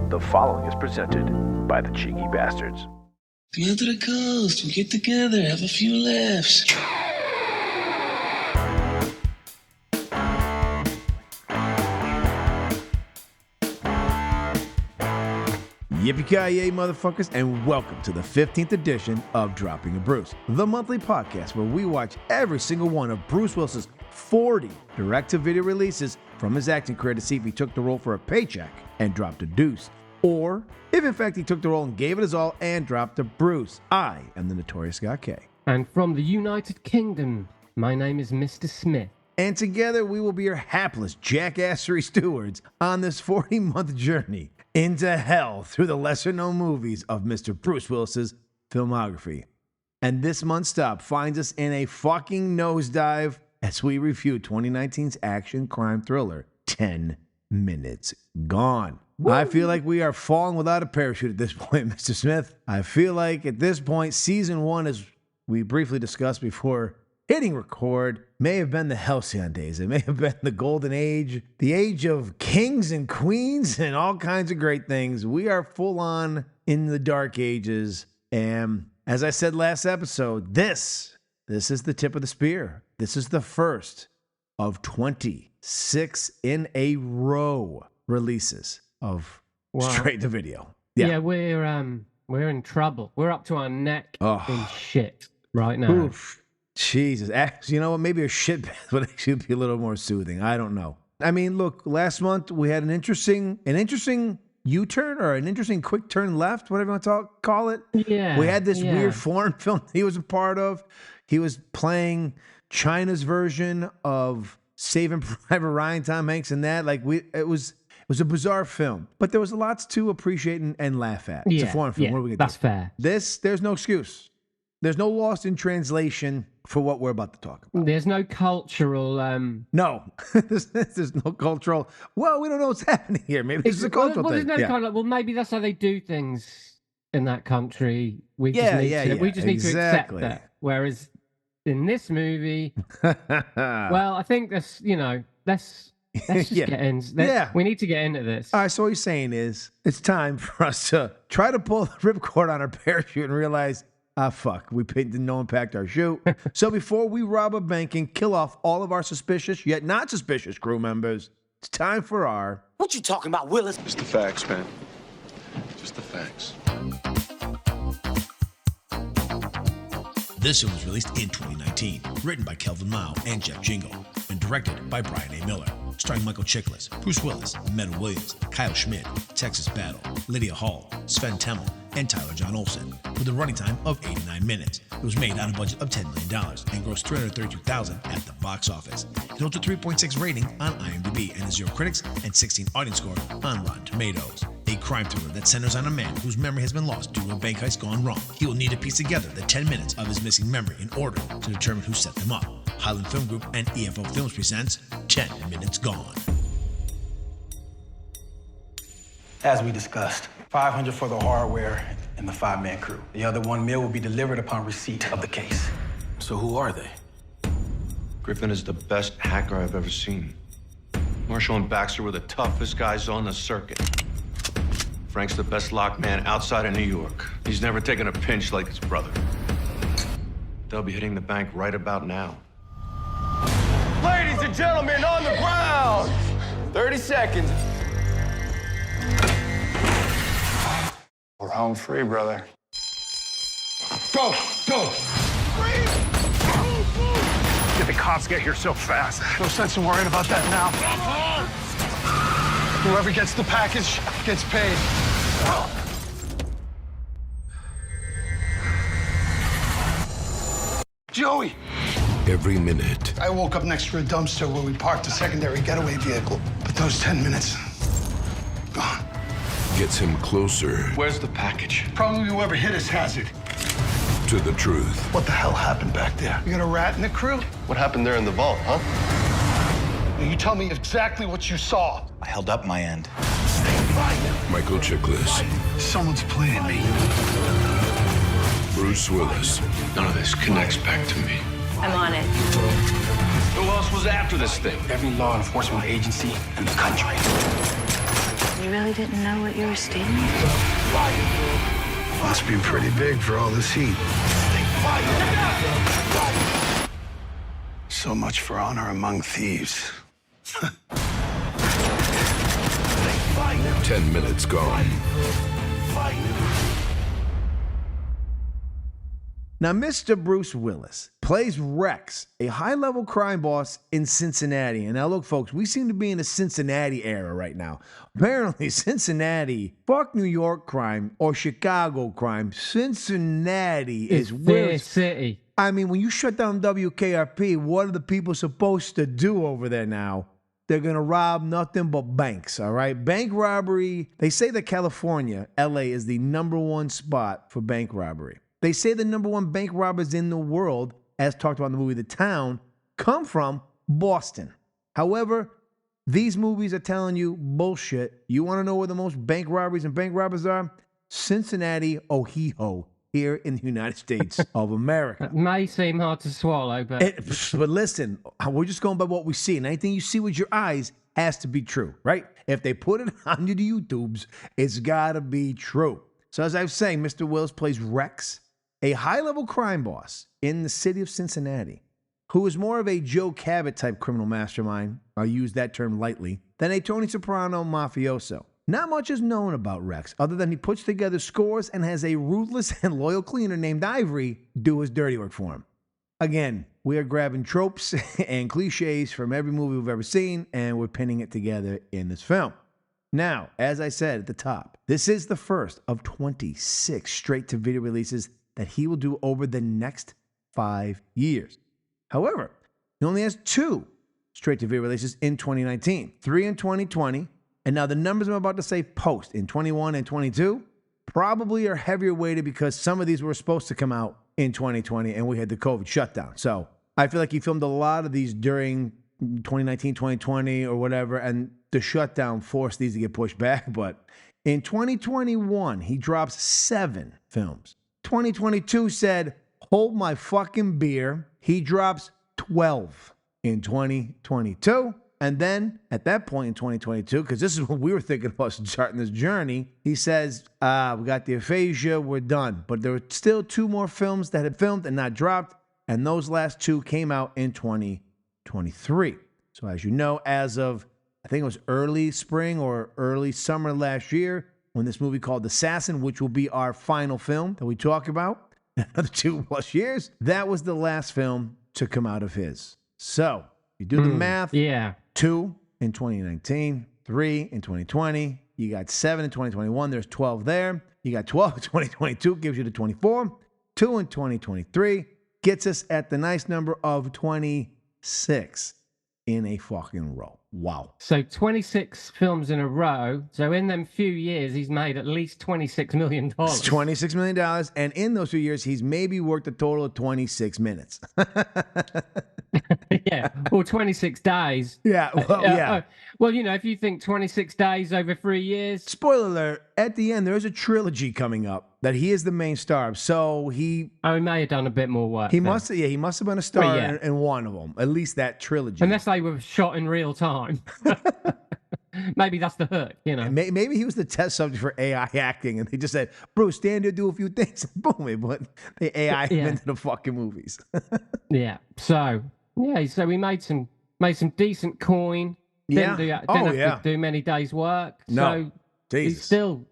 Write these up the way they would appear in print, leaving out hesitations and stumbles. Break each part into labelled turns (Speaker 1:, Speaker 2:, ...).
Speaker 1: The following is presented by the Cheeky Bastards.
Speaker 2: Come out to the coast, we'll get together, have a few laughs.
Speaker 3: Yippee Ki-Yay Motherfuckers, and welcome to the 15th edition of Dropping A Bruce, the monthly podcast where we watch every single one of Bruce Willis's 40 direct-to-video releases from his acting career to see if he took the role for a paycheck and dropped a deuce, or if in fact he took the role and gave it his all and dropped a Bruce. I am the Notorious Scott K.
Speaker 4: And from the United Kingdom, my name is Mr. Smith.
Speaker 3: And together we will be your hapless jackassery stewards on this 40-month journey into hell through the lesser-known movies of Mr. Bruce Willis's filmography. And this month's stop finds us in a fucking nosedive as we review 2019's action crime thriller, 10 Minutes Gone. Woo. I feel like we are falling without a parachute at this point, Mr. Smith. I feel like at this point, season one, as we briefly discussed before hitting record, may have been the halcyon days. It may have been the golden age, the age of kings and queens and all kinds of great things. We are full on in the dark ages. And as I said last episode, this is the tip of the spear. This is the first of 26 in a row releases of straight to video.
Speaker 4: Yeah, we're in trouble. We're up to our neck in shit right now.
Speaker 3: Oof. Jesus. You know what? Maybe a shit bath would actually be a little more soothing. I don't know. I mean, look, last month we had an interesting U-turn or an interesting quick turn left, whatever you want to call it.
Speaker 4: Yeah.
Speaker 3: We had this weird foreign film he was a part of. He was playing China's version of Saving Private Ryan, Tom Hanks, and that. It was a bizarre film, but there was lots to appreciate and laugh at. It's a foreign film. What are we gonna do?
Speaker 4: That's fair.
Speaker 3: There's no excuse. There's no lost in translation for what we're about to talk about.
Speaker 4: There's no cultural...
Speaker 3: No. there's no cultural... Well, we don't know what's happening here. Maybe this is a cultural thing.
Speaker 4: Well, maybe that's how they do things in that country. We just need to accept that. Whereas in this movie... well, I think that's, let's just get in. We need to get into this.
Speaker 3: All right, so what you're saying is it's time for us to try to pull the ripcord on our parachute and realize... fuck, we did no impact our shoot. So before we rob a bank and kill off all of our suspicious, yet not suspicious crew members, it's time for our...
Speaker 5: What you talking about, Willis?
Speaker 6: Just the facts, man. Just the facts.
Speaker 7: This film was released in 2019, written by Kelvin Mao and Jeff Jingle, and directed by Brian A. Miller, starring Michael Chiklis, Bruce Willis, Meta Williams, Kyle Schmidt, Texas Battle, Lydia Hall, Sven Temmel, and Tyler John Olsen, with a running time of 89 minutes. It was made on a budget of $10 million and grossed $332,000 at the box office. It holds a 3.6 rating on IMDb and a 0 critics and 16 audience score on Rotten Tomatoes. A crime thriller that centers on a man whose memory has been lost due to a bank heist gone wrong. He will need to piece together the 10 minutes of his missing memory in order to determine who set them up. Highland Film Group and EFO Films presents 10 Minutes Gone.
Speaker 8: As we discussed, $500 for the hardware and the 5-man crew. The other $1 million will be delivered upon receipt of the case.
Speaker 6: So who are they? Griffin is the best hacker I've ever seen. Marshall and Baxter were the toughest guys on the circuit. Frank's the best lock man outside of New York. He's never taken a pinch like his brother. They'll be hitting the bank right about now.
Speaker 9: Ladies and gentlemen, on the ground! 30 seconds.
Speaker 10: We're home free, brother.
Speaker 9: Go!
Speaker 10: Did the cops get here so fast? No sense in worrying about that now. Whoever gets the package gets paid. Joey!
Speaker 11: Every minute.
Speaker 10: I woke up next to a dumpster where we parked a secondary getaway vehicle. But those 10 minutes, gone.
Speaker 11: Gets him closer.
Speaker 6: Where's the package?
Speaker 10: Probably whoever hit us has it.
Speaker 11: To the truth.
Speaker 10: What the hell happened back there? You got a rat in the crew?
Speaker 6: What happened there in the vault, huh?
Speaker 10: You tell me exactly what you saw.
Speaker 5: I held up my end.
Speaker 11: Michael Chiklis.
Speaker 10: Someone's playing me.
Speaker 11: Bruce Willis.
Speaker 6: None of this connects back to me.
Speaker 12: I'm on it.
Speaker 6: Who else was after this thing?
Speaker 8: Every law enforcement agency in the country.
Speaker 12: You really didn't know what you were stealing?
Speaker 10: Must be pretty big for all this heat. So much for honor among thieves.
Speaker 11: 10 minutes gone.
Speaker 3: Now, Mr. Bruce Willis plays Rex, a high-level crime boss in Cincinnati. And now, look, folks, we seem to be in a Cincinnati era right now. Apparently, Cincinnati, fuck New York crime or Chicago crime. Cincinnati is where
Speaker 4: city.
Speaker 3: I mean, when you shut down WKRP, what are the people supposed to do over there now? They're going to rob nothing but banks, all right? Bank robbery. They say that California, LA, is the #1 spot for bank robbery. They say the #1 bank robbers in the world, as talked about in the movie The Town, come from Boston. However, these movies are telling you bullshit. You want to know where the most bank robberies and bank robbers are? Cincinnati, Ohio, here in the United States of America.
Speaker 4: It may seem hard to swallow, but...
Speaker 3: But listen, we're just going by what we see. And anything you see with your eyes has to be true, right? If they put it on the YouTubes, it's got to be true. So as I was saying, Mr. Willis plays Rex, a high-level crime boss in the city of Cincinnati, who is more of a Joe Cabot-type criminal mastermind, I'll use that term lightly, than a Tony Soprano mafioso. Not much is known about Rex, other than he puts together scores and has a ruthless and loyal cleaner named Ivory do his dirty work for him. Again, we are grabbing tropes and cliches from every movie we've ever seen, and we're pinning it together in this film. Now, as I said at the top, this is the first of 26 straight-to-video releases that he will do over the next 5 years. However, he only has 2 straight-to-video releases in 2019, 3 in 2020, and now the numbers I'm about to say post in 21 and 22 probably are heavier weighted because some of these were supposed to come out in 2020 and we had the COVID shutdown. So I feel like he filmed a lot of these during 2019, 2020 or whatever, and the shutdown forced these to get pushed back. But in 2021, he drops 7 films. 2022 said, hold my fucking beer. He drops 12 in 2022. And then at that point in 2022, because this is what we were thinking about starting this journey, he says, we got the aphasia, we're done. But there were still 2 more films that had filmed and not dropped. And those last 2 came out in 2023. So as you know, as of, I think it was early spring or early summer last year, when this movie called Assassin, which will be our final film that we talk about, another 2+ years, that was the last film to come out of his. So you do the math.
Speaker 4: Yeah.
Speaker 3: 2 in 2019, 3 in 2020. You got 7 in 2021. There's 12 there. You got 12 in 2022, gives you the 24. 2 in 2023 gets us at the nice number of 26 in a fucking row. Wow.
Speaker 4: So 26 films in a row. So in them few years, he's made at least $26 million.
Speaker 3: It's $26 million. And in those few years, he's maybe worked a total of 26 minutes.
Speaker 4: Yeah. Or 26 days.
Speaker 3: Yeah. Well, yeah.
Speaker 4: Well, you know, if you think 26 days over 3 years.
Speaker 3: Spoiler alert, at the end, there's a trilogy coming up that he is the main star of. So he...
Speaker 4: Oh, he may have done a bit more work.
Speaker 3: He must have been a star in one of them. At least that trilogy.
Speaker 4: Unless they were shot in real time. Maybe that's the hook, you know.
Speaker 3: Maybe he was the test subject for AI acting, and they just said, Bruce, stand there, do a few things, and boom, it went. The AI him into the fucking movies.
Speaker 4: Yeah. So we made some decent coin. Didn't have to do many days' work.
Speaker 3: No.
Speaker 4: So he's still,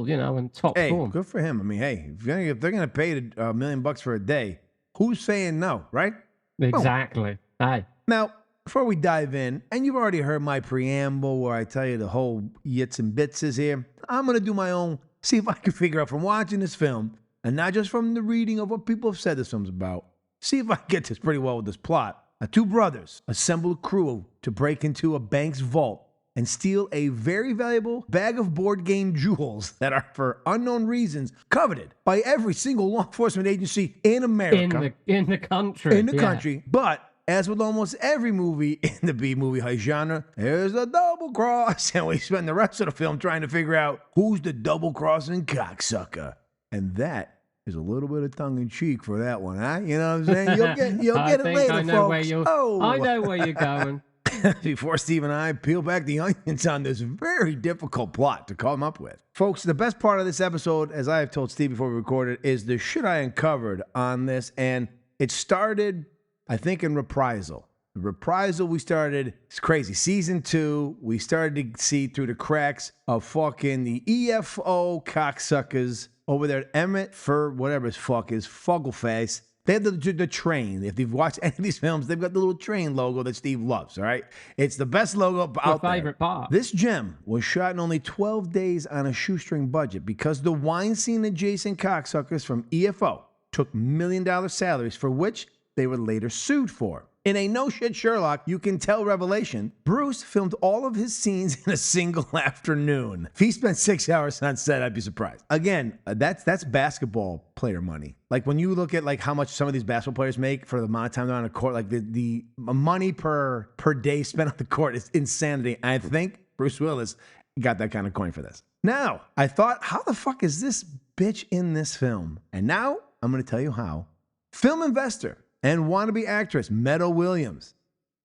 Speaker 4: you know, in top form.
Speaker 3: Good for him. I mean, hey, if they're gonna pay $1 million for a day, who's saying no, right?
Speaker 4: Exactly. Hey.
Speaker 3: Now, before we dive in, and you've already heard my preamble where I tell you the whole yits and bits is here, I'm going to do my own, see if I can figure out from watching this film, and not just from the reading of what people have said this film's about, see if I get this pretty well with this plot. 2 brothers assemble a crew to break into a bank's vault and steal a very valuable bag of board game jewels that are, for unknown reasons, coveted by every single law enforcement agency in America.
Speaker 4: In the country.
Speaker 3: In the country. But as with almost every movie in the B-movie high genre, there's a double cross, and we spend the rest of the film trying to figure out who's the double-crossing cocksucker. And that is a little bit of tongue-in-cheek for that one, huh? You know what I'm saying? You'll get it later, folks.
Speaker 4: I know where you're going.
Speaker 3: before Steve and I peel back the onions on this very difficult plot to come up with. Folks, the best part of this episode, as I have told Steve before we recorded, is the shit I uncovered on this. And it started, I think, in Reprisal. Reprisal, we started, it's crazy. Season 2, we started to see through the cracks of fucking the EFO cocksuckers over there at Emmett for whatever his fuck is, Fuggleface. They have the train. If you've watched any of these films, they've got the little train logo that Steve loves, all right? It's the best logo out there.
Speaker 4: My favorite part.
Speaker 3: This gem was shot in only 12 days on a shoestring budget because the wine scene adjacent cocksuckers from EFO took $1 million salaries for which they were later sued for. In a no-shit Sherlock, you can tell revelation, Bruce filmed all of his scenes in a single afternoon. If he spent 6 hours on set, I'd be surprised. Again, that's basketball player money. Like when you look at like how much some of these basketball players make for the amount of time they're on the court, like the money per day spent on the court is insanity. And I think Bruce Willis got that kind of coin for this. Now, I thought, how the fuck is this bitch in this film? And now I'm going to tell you how. Film investor and wannabe actress Meadow Williams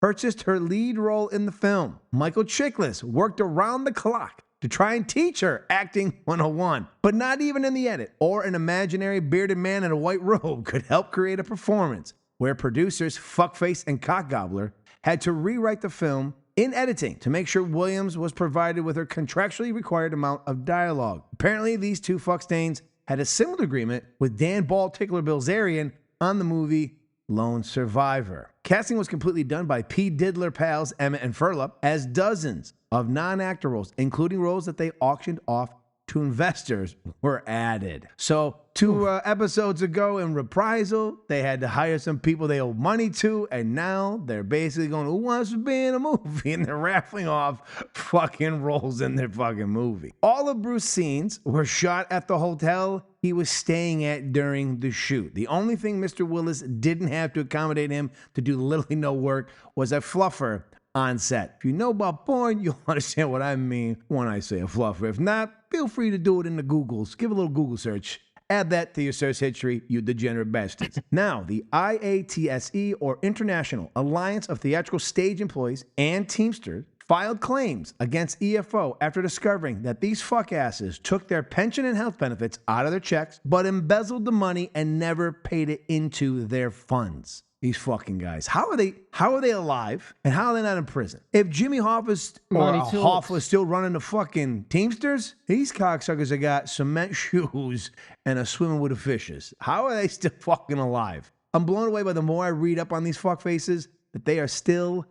Speaker 3: purchased her lead role in the film. Michael Chiklis worked around the clock to try and teach her acting 101, but not even in the edit or an imaginary bearded man in a white robe could help create a performance where producers Fuckface and Cockgobbler had to rewrite the film in editing to make sure Williams was provided with her contractually required amount of dialogue. Apparently, these two fuckstains had a similar agreement with Dan Bald Tickler Bilzerian on the movie Lone Survivor. Casting was completely done by P. Diddler pals Emmett and Furlop, as dozens of non-actor roles, including roles that they auctioned off to investors, were added. So 2 episodes ago in Reprisal, they had to hire some people they owe money to, and now they're basically going, who wants to be in a movie? And they're raffling off fucking roles in their fucking movie. All of Bruce's scenes were shot at the hotel he was staying at during the shoot. The only thing Mr. Willis didn't have to accommodate him to do literally no work was a fluffer on set. If you know about porn, you'll understand what I mean when I say a fluffer. If not, feel free to do it in the Googles. Give a little Google search. Add that to your search history, you degenerate bastards. Now, the IATSE, or International Alliance of Theatrical Stage Employees and Teamsters, filed claims against EFO after discovering that these fuckasses took their pension and health benefits out of their checks, but embezzled the money and never paid it into their funds. These fucking guys. How are they alive and how are they not in prison? If Jimmy Hoffa was still running the fucking Teamsters, these cocksuckers have got cement shoes and are swimming with the fishes. How are they still fucking alive? I'm blown away by the more I read up on these fuckfaces that they are still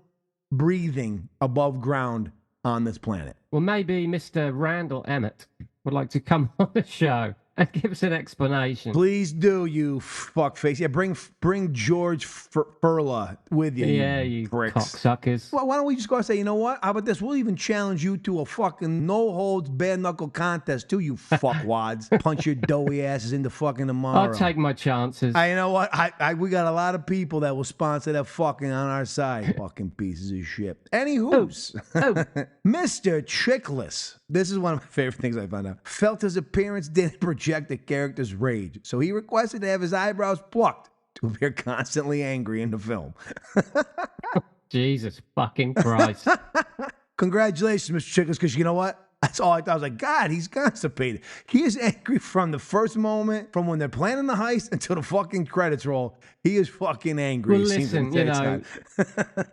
Speaker 3: breathing above ground on this planet.
Speaker 4: Well, maybe Mr. Randall Emmett would like to come on the show and give us an explanation.
Speaker 3: Please do, you fuckface. Yeah, bring George Furla with you.
Speaker 4: Yeah, you cocksuckers.
Speaker 3: Well, why don't we just go and say, you know what? How about this? We'll even challenge you to a fucking no-holds bare-knuckle contest too, you fuckwads. Punch your doughy asses into fucking tomorrow.
Speaker 4: I'll take my chances.
Speaker 3: You know what? we got a lot of people that will sponsor that fucking on our side. Fucking pieces of shit. Anywho's, Mr. Chiklis, this is one of my favorite things I found out, felt his appearance didn't project the character's rage, so he requested to have his eyebrows plucked to appear constantly angry in the film.
Speaker 4: Jesus fucking Christ.
Speaker 3: Congratulations, Mr. Chiklis, because you know what? That's all I thought. I was like, God, he's constipated. He is angry from the first moment, from when they're planning the heist until the fucking credits roll. He is fucking angry.
Speaker 4: Well, listen, you know,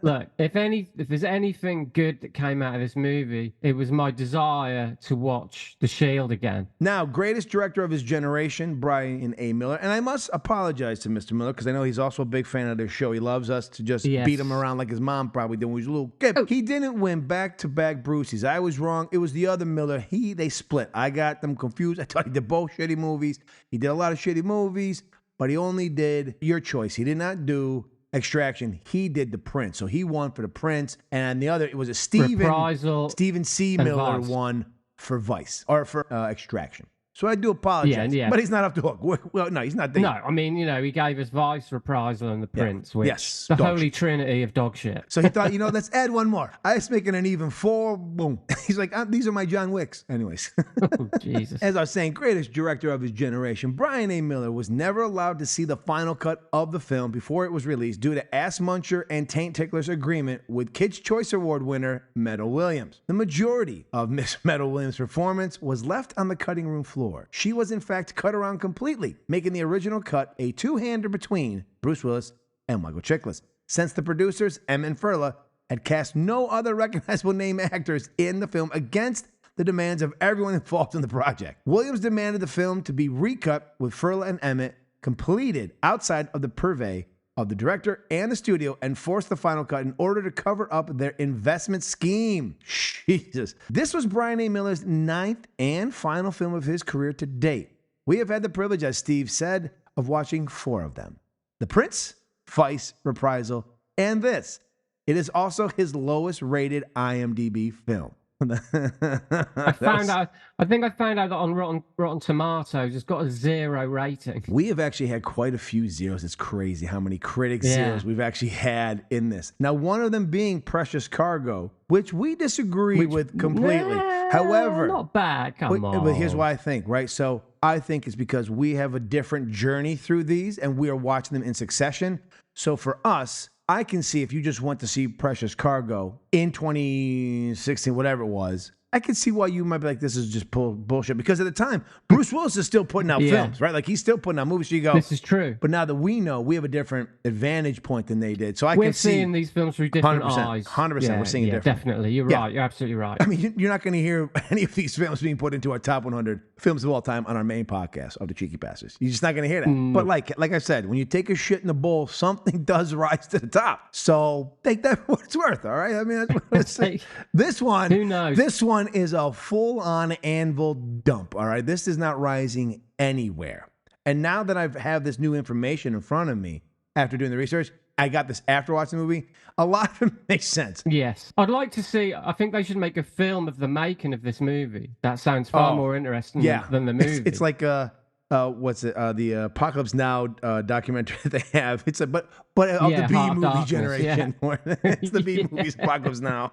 Speaker 4: look, if there's anything good that came out of this movie, it was my desire to watch The Shield again.
Speaker 3: Now, greatest director of his generation, Brian A. Miller. And I must apologize to Mr. Miller, because I know he's also a big fan of this show. He loves us to just beat him around like his mom probably did when he was a little kid. He didn't win back-to-back Bruceys. I was wrong. It was the other Miller. They split. I got them confused. I thought he did both shitty movies. He did a lot of shitty movies, but he only did Your Choice. He did not do Extraction. He did The Prince. So he won for The Prince. And the other, it was a Stephen C. Miller won for Vice, or for Extraction. So I do apologize.
Speaker 4: Yeah.
Speaker 3: But he's not off the hook. Well, no, he's not there.
Speaker 4: No, I mean, he gave us Vice, Reprisal, and The Prince, which
Speaker 3: yes,
Speaker 4: the holy trinity of dog shit.
Speaker 3: So he thought, let's add one more. I was making an even 4. Boom. He's like, these are my John Wicks. Anyways.
Speaker 4: Oh, Jesus.
Speaker 3: As I was saying, greatest director of his generation, Brian A. Miller was never allowed to see the final cut of the film before it was released due to Ass Muncher and Taint Tickler's agreement with Kids' Choice Award winner Meta Williams. The majority of Miss Meta Williams' performance was left on the cutting room floor. She was in fact cut around completely, making the original cut a two-hander between Bruce Willis and Michael Chiklis, since the producers, M. and Furla, had cast no other recognizable name actors in the film against the demands of everyone involved in the project. Williams demanded the film to be recut with Furla and Emmett completed outside of the purvey of the director and the studio and forced the final cut in order to cover up their investment scheme. Jesus. This was Brian A. Miller's 9th and final film of his career to date. We have had the privilege, as Steve said, of watching 4 of them. The Prince, Vice, Reprisal, and this. It is also his lowest rated IMDb film.
Speaker 4: I think I found out that on Rotten Tomatoes it's got a 0 rating.
Speaker 3: We have actually had quite a few zeros. It's crazy how many critic zeros we've actually had in this. Now, one of them being Precious Cargo, which we disagree with completely. However,
Speaker 4: not bad. Come on.
Speaker 3: But here's why I think, right? So I think it's because we have a different journey through these and we are watching them in succession. So for us, I can see if you just went to see Precious Cargo in 2016, whatever it was, I can see why you might be like, this is just bullshit. Because at the time, Bruce Willis is still putting out films, right? Like he's still putting out movies. So you go,
Speaker 4: this is true.
Speaker 3: But now that we know, we have a different advantage point than they did. So
Speaker 4: We're seeing these films through different eyes.
Speaker 3: 100%. We're seeing it different.
Speaker 4: Definitely. You're right. You're absolutely right.
Speaker 3: I mean, you're not going to hear any of these films being put into our top 100 films of all time on our main podcast of the Cheeky Bastards. You're just not going to hear that. But like I said, when you take a shit in the bowl, something does rise to the top. So take that for what it's worth, all right? I mean, that's what it's saying. This one,
Speaker 4: who knows?
Speaker 3: This one is a full-on anvil dump, all right? This is not rising anywhere. And now that I have this new information in front of me, after doing the research, I got this after watching the movie, a lot of it makes sense.
Speaker 4: Yes. I'd like to see, I think they should make a film of the making of this movie. That sounds far more interesting than the movie.
Speaker 3: It's like, what's it? The Apocalypse Now documentary that they have. It's but of the B movie generation. Yeah. It's the B movies, Apocalypse Now.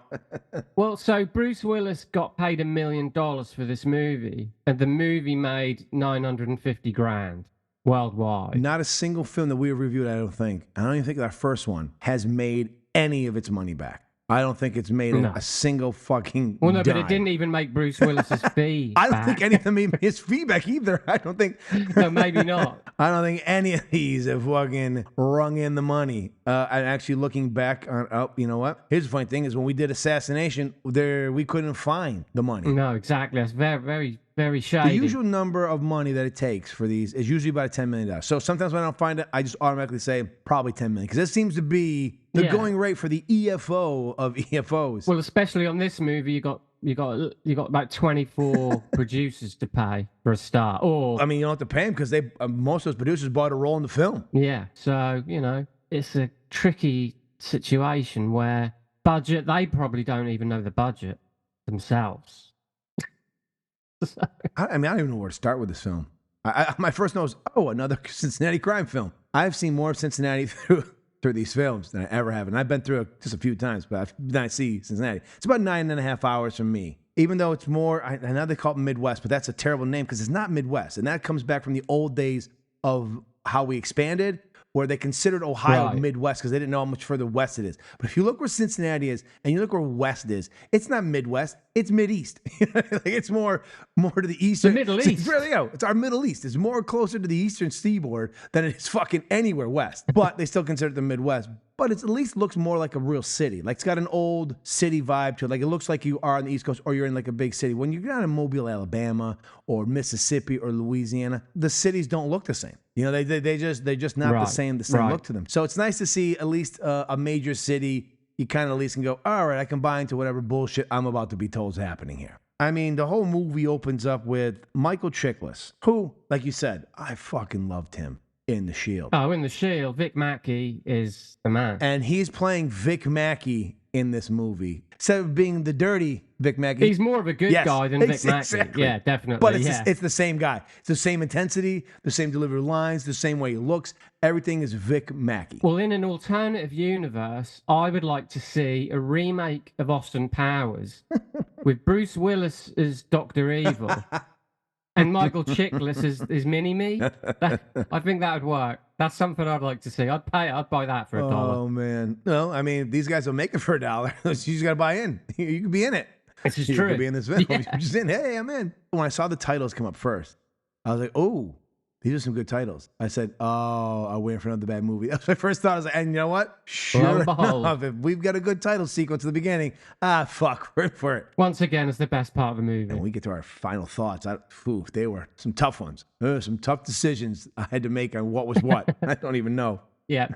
Speaker 4: Well, so Bruce Willis got paid $1 million for this movie, and the movie made $950,000 worldwide.
Speaker 3: Not a single film that we have reviewed, I don't think. I don't even think our first one has made any of its money back. I don't think it's made a single fucking
Speaker 4: Well, no,
Speaker 3: dime.
Speaker 4: but it didn't even make Bruce Willis's fee
Speaker 3: I don't think any of them made his fee back either. I don't think.
Speaker 4: No, maybe not.
Speaker 3: I don't think any of these have fucking rung in the money. And actually looking back on, you know what? Here's the funny thing is when we did Assassination, we couldn't find the money.
Speaker 4: No, exactly. That's very, very, very shady.
Speaker 3: The usual number of money that it takes for these is usually about $10 million. So sometimes when I don't find it, I just automatically say probably $10 million. Because this seems to be the going rate for the EFO of EFOs.
Speaker 4: Well, especially on this movie, you got about 24 producers to pay for a start. Or
Speaker 3: I mean, you don't have to pay them because most of those producers bought a role in the film.
Speaker 4: Yeah, so it's a tricky situation where budget. They probably don't even know the budget themselves.
Speaker 3: I mean, I don't even know where to start with this film. My first note was, another Cincinnati crime film. I've seen more of Cincinnati through these films than I ever have. And I've been through it just a few times, but I see Cincinnati. It's about 9.5 hours from me. Even though it's more, I know they call it Midwest, but that's a terrible name because it's not Midwest. And that comes back from the old days of how we expanded, where they considered Ohio Midwest because they didn't know how much further west it is. But if you look where Cincinnati is and you look where west is, it's not Midwest, it's Mideast. Like it's more to the eastern.
Speaker 4: The Middle East.
Speaker 3: There you go. It's our Middle East. It's more closer to the eastern seaboard than it is fucking anywhere west. But they still consider it the Midwest. But it at least looks more like a real city. Like it's got an old city vibe to it. Like it looks like you are on the East Coast or you're in like a big city. When you're down in Mobile, Alabama or Mississippi or Louisiana, the cities don't look the same. They're just not the same look to them. So it's nice to see at least a major city. You kind of at least can go, all right, I can buy into whatever bullshit I'm about to be told is happening here. I mean, the whole movie opens up with Michael Chiklis, who, like you said, I fucking loved him in The Shield.
Speaker 4: Oh, in The Shield, Vic Mackey is the man.
Speaker 3: And he's playing Vic Mackey in this movie. Instead of being the dirty Vic Mackey.
Speaker 4: He's more of a good guy than Vic Mackey.
Speaker 3: Exactly.
Speaker 4: Yeah, definitely.
Speaker 3: But it's the same guy. It's the same intensity, the same delivered lines, the same way he looks. Everything is Vic Mackey.
Speaker 4: Well, in an alternative universe, I would like to see a remake of Austin Powers with Bruce Willis as Dr. Evil and Michael Chiklis as Mini-Me. I think that would work. That's something I'd like to see. I'd buy that for $1.
Speaker 3: Oh, man. No, I mean, these guys will make it for $1. You just got to buy in. You could be in it.
Speaker 4: This is
Speaker 3: you
Speaker 4: true.
Speaker 3: could be in this film.
Speaker 4: Yeah.
Speaker 3: You're just in. Hey, I'm in. When I saw the titles come up first, I was like, oh, these are some good titles. I said, oh, I'm waiting for another bad movie. That was my first thought. I was like, and you know what? Sure enough, if we've got a good title sequence at the beginning, fuck, we're in for it.
Speaker 4: Once again, it's the best part of the movie.
Speaker 3: And we get to our final thoughts. They were some tough ones. Some tough decisions I had to make on what was what. I don't even know.
Speaker 4: Yeah,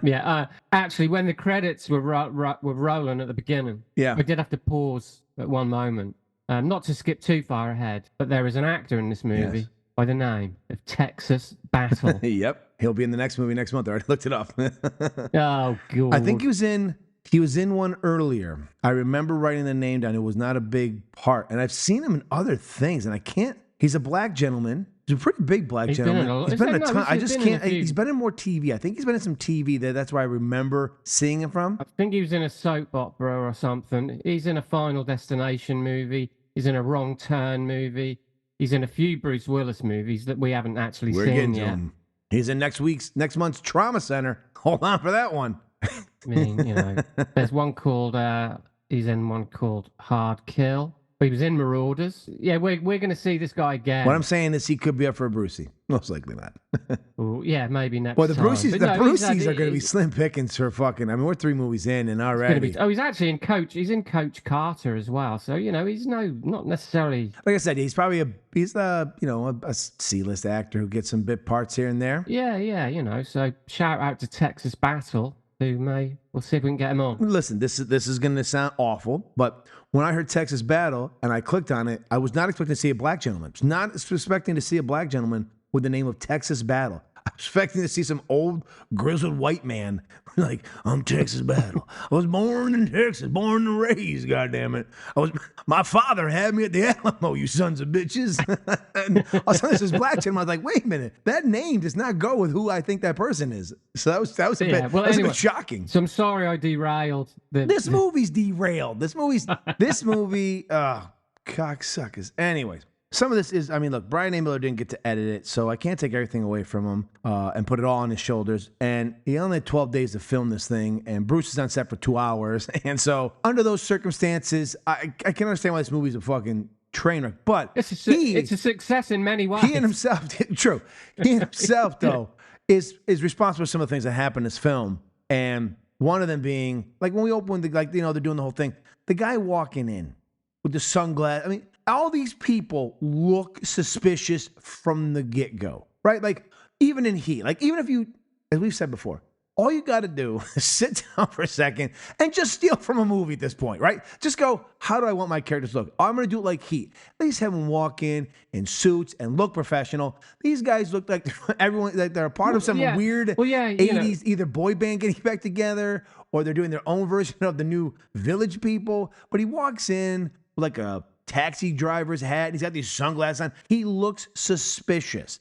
Speaker 4: yeah. Actually, when the credits were rolling at the beginning, I did have to pause at one moment, not to skip too far ahead. But there is an actor in this movie by the name of Texas Battle.
Speaker 3: Yep, he'll be in the next movie next month. I already looked it up.
Speaker 4: Oh God!
Speaker 3: I think he was in one earlier. I remember writing the name down. It was not a big part, and I've seen him in other things, and I can't. He's a black gentleman. He's a pretty big black gentleman. He's been in a ton. I just can't. He's been in more TV. I think he's been in some TV. That's where I remember seeing him from.
Speaker 4: I think he was in a soap opera or something. He's in a Final Destination movie. He's in a Wrong Turn movie. He's in a few Bruce Willis movies that we haven't actually
Speaker 3: We're
Speaker 4: seen
Speaker 3: getting
Speaker 4: yet.
Speaker 3: to him. He's in next month's Trauma Center. Hold on for that one.
Speaker 4: I mean, there's one called. He's in one called Hard Kill. He was in Marauders. Yeah, we're going to see this guy again.
Speaker 3: What I'm saying is he could be up for a Brucey. Most likely not.
Speaker 4: Ooh, yeah, maybe next
Speaker 3: Well, the
Speaker 4: time.
Speaker 3: Bruceys
Speaker 4: But
Speaker 3: are going to be slim pickings for fucking. I mean, we're 3 movies in and already.
Speaker 4: He's actually in Coach. He's in Coach Carter as well. So he's not necessarily.
Speaker 3: Like I said, he's probably a C-list actor who gets some bit parts here and there.
Speaker 4: Yeah. So shout out to Texas Battle. We'll see if we can get him on.
Speaker 3: Listen, this is going to sound awful, but when I heard Texas Battle and I clicked on it, I was not expecting to see a black gentleman. I was not expecting to see a black gentleman with the name of Texas Battle. I was expecting to see some old grizzled white man like, I'm Texas Battle. I was born in Texas, born and raised, goddammit. My father had me at the Alamo, you sons of bitches. And all of a sudden this black gentleman. I was like, wait a minute, that name does not go with who I think that person is. So that was a bit shocking.
Speaker 4: So I'm sorry I derailed.
Speaker 3: This movie's derailed. This movie, cocksuckers. Anyways. Some of this is, look, Brian A. Miller didn't get to edit it, so I can't take everything away from him and put it all on his shoulders. And he only had 12 days to film this thing, and Bruce is on set for 2 hours. And so, under those circumstances, I can understand why this movie's a fucking train wreck. But
Speaker 4: it's a success in many ways.
Speaker 3: He and himself, true. He and himself, though, is responsible for some of the things that happen in this film. And one of them being, like when we opened, they're doing the whole thing. The guy walking in with the sunglasses, all these people look suspicious from the get-go, right? Like, even in Heat, like, even if you, as we've said before, all you got to do is sit down for a second and just steal from a movie at this point, right? Just go, how do I want my characters to look? I'm going to do it like Heat. At least have them walk in suits and look professional. These guys look like they're a part of some weird 80s either boy band getting back together or they're doing their own version of the new Village People. But he walks in with like a taxi driver's hat, and he's got these sunglasses on. He looks suspicious.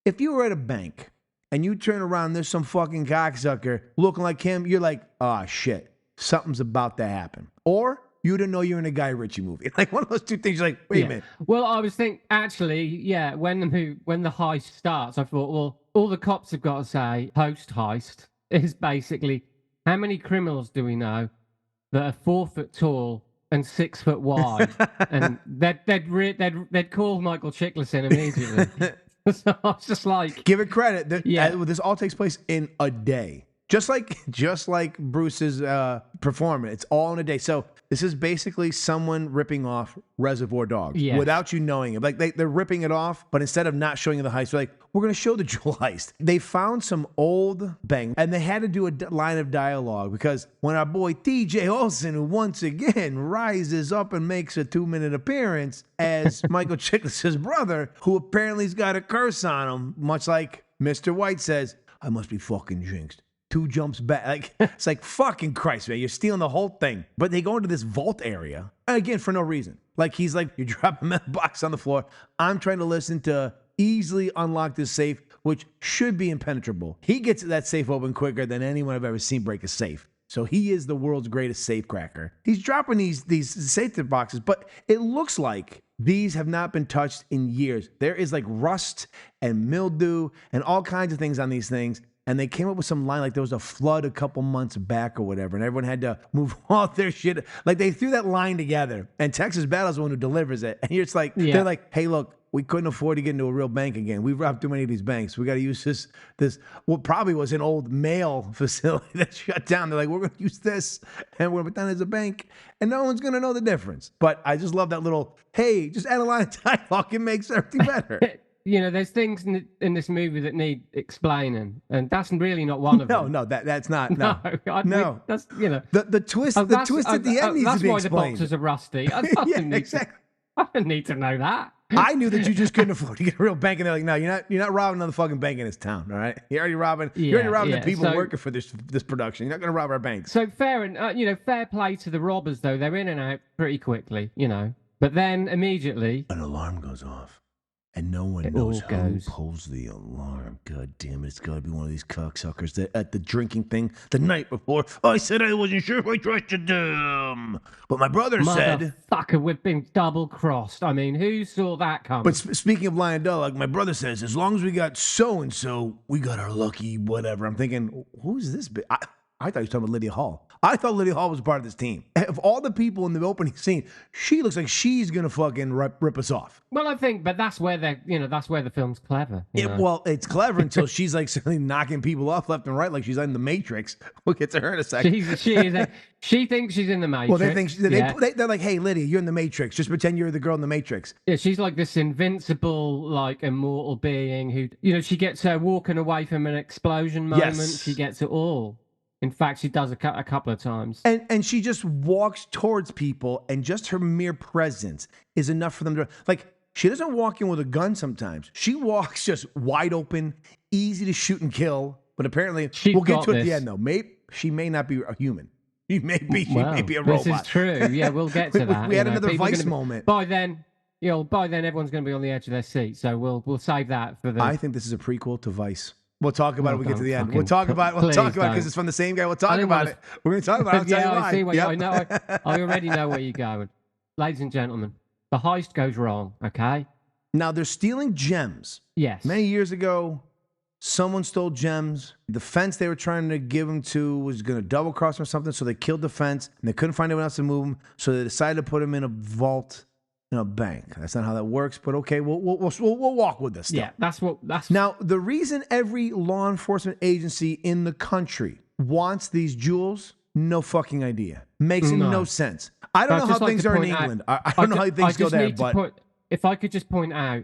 Speaker 3: If you were at a bank and you turn around, there's some fucking cocksucker looking like him, you're like, oh shit, something's about to happen. Or you didn't know you're in a Guy Ritchie movie. Like one of those two things, you're like, wait a minute.
Speaker 4: Well, I was thinking, actually, when the heist starts, I thought, well, all the cops have got to say post-heist is basically, how many criminals do we know that are 4 foot tall and 6 foot wide, and they'd call Michael Chiklis in immediately. So I was just like,
Speaker 3: give it credit. This all takes place in a day, just like Bruce's performance. It's all in a day. So this is basically someone ripping off Reservoir Dogs without you knowing it. Like they're ripping it off, but instead of not showing you the heist, they're like, we're going to show the jewel heist. They found some old bank, and they had to do a line of dialogue because when our boy TJ Olsen, who once again rises up and makes a 2-minute appearance as Michael Chiklis' brother, who apparently has got a curse on him, much like Mr. White says, I must be fucking jinxed. 2 jumps back. Like, it's like, fucking Christ, man. You're stealing the whole thing. But they go into this vault area, again, for no reason. Like, he's like, you drop a metal box on the floor. I'm trying to listen to easily unlock this safe, which should be impenetrable. He gets that safe open quicker than anyone I've ever seen break a safe. So he is the world's greatest safe cracker. He's dropping these safety boxes, but it looks like these have not been touched in years. There is like rust and mildew and all kinds of things on these things. And they came up with some line like there was a flood a couple months back or whatever, and everyone had to move all their shit. Like they threw that line together, and Texas Battle's the one who delivers it. And you're just like, they're like, hey, look, we couldn't afford to get into a real bank again. We've robbed too many of these banks. We got to use this what probably was an old mail facility that shut down. They're like, we're going to use this, and we're going to put down as a bank, and no one's going to know the difference. But I just love that little, hey, just add a line of dialogue. It makes everything better.
Speaker 4: You know, there's things in this movie that need explaining, and that's really not one of them.
Speaker 3: No, that's not. No,
Speaker 4: no. That's, you know,
Speaker 3: the twist. The twist at the end needs to be explained.
Speaker 4: That's why the boxes are rusty.
Speaker 3: Exactly.
Speaker 4: I didn't need to know that.
Speaker 3: I knew that you just couldn't afford to get a real bank, and they're like, no, you're not robbing another fucking bank in this town. All right, you're already robbing the people working for this production. You're not going to rob our banks.
Speaker 4: So fair play to the robbers, though. They're in and out pretty quickly, you know. But then immediately
Speaker 3: an alarm goes off. And no one knows who pulls the alarm. God damn it, it's got to be one of these cocksuckers that at the drinking thing the night before. I said I wasn't sure if I trusted them. But my brother said...
Speaker 4: Motherfucker, we've been double-crossed. I mean, who saw that coming?
Speaker 3: But speaking of lying dull, like my brother says, as long as we got so-and-so, we got our lucky whatever. I'm thinking, who's this bitch? I thought you were talking about Lydia Hall. I thought Lydia Hall was part of this team. Of all the people in the opening scene, she looks like she's gonna fucking rip us off.
Speaker 4: Well, I think, but that's where the film's clever.
Speaker 3: Well, it's clever until she's like suddenly knocking people off left and right, like she's in the Matrix. We'll get to her in a second.
Speaker 4: She thinks she's in the Matrix.
Speaker 3: Well, they think they're like, hey, Lydia, you're in the Matrix. Just pretend you're the girl in the Matrix.
Speaker 4: Yeah, she's like this invincible, like immortal being who, you know, she gets her walking away from an explosion moment. Yes. She gets it all. In fact, she does a couple of times.
Speaker 3: And she just walks towards people, and just her mere presence is enough for them to... Like, she doesn't walk in with a gun sometimes. She walks just wide open, easy to shoot and kill. But apparently, we'll get to it at the end, though. She may not be a human. She may be a robot.
Speaker 4: This is true. Yeah, we'll get to that.
Speaker 3: We had another Vice moment.
Speaker 4: By then, everyone's going to be on the edge of their seat. So we'll save that for the...
Speaker 3: I think this is a prequel to Vice. We'll talk about it when we get to the end. We'll talk about it because it's from the same guy. We'll talk about it. We're going to talk about it. I'll tell you why.
Speaker 4: I see where I know. I already know where you're going. Ladies and gentlemen, the heist goes wrong, okay?
Speaker 3: Now, they're stealing gems.
Speaker 4: Yes.
Speaker 3: Many years ago, someone stole gems. The fence they were trying to give them to was going to double cross them or something, so they killed the fence, and they couldn't find anyone else to move them, so they decided to put them in a vault. In a bank. That's not how that works, but okay, we'll walk with this.
Speaker 4: Yeah, that's
Speaker 3: now the reason every law enforcement agency in the country wants these jewels. No fucking idea. Makes no sense. I don't know how things are in England. I don't know how things go there. But
Speaker 4: if I could just point out,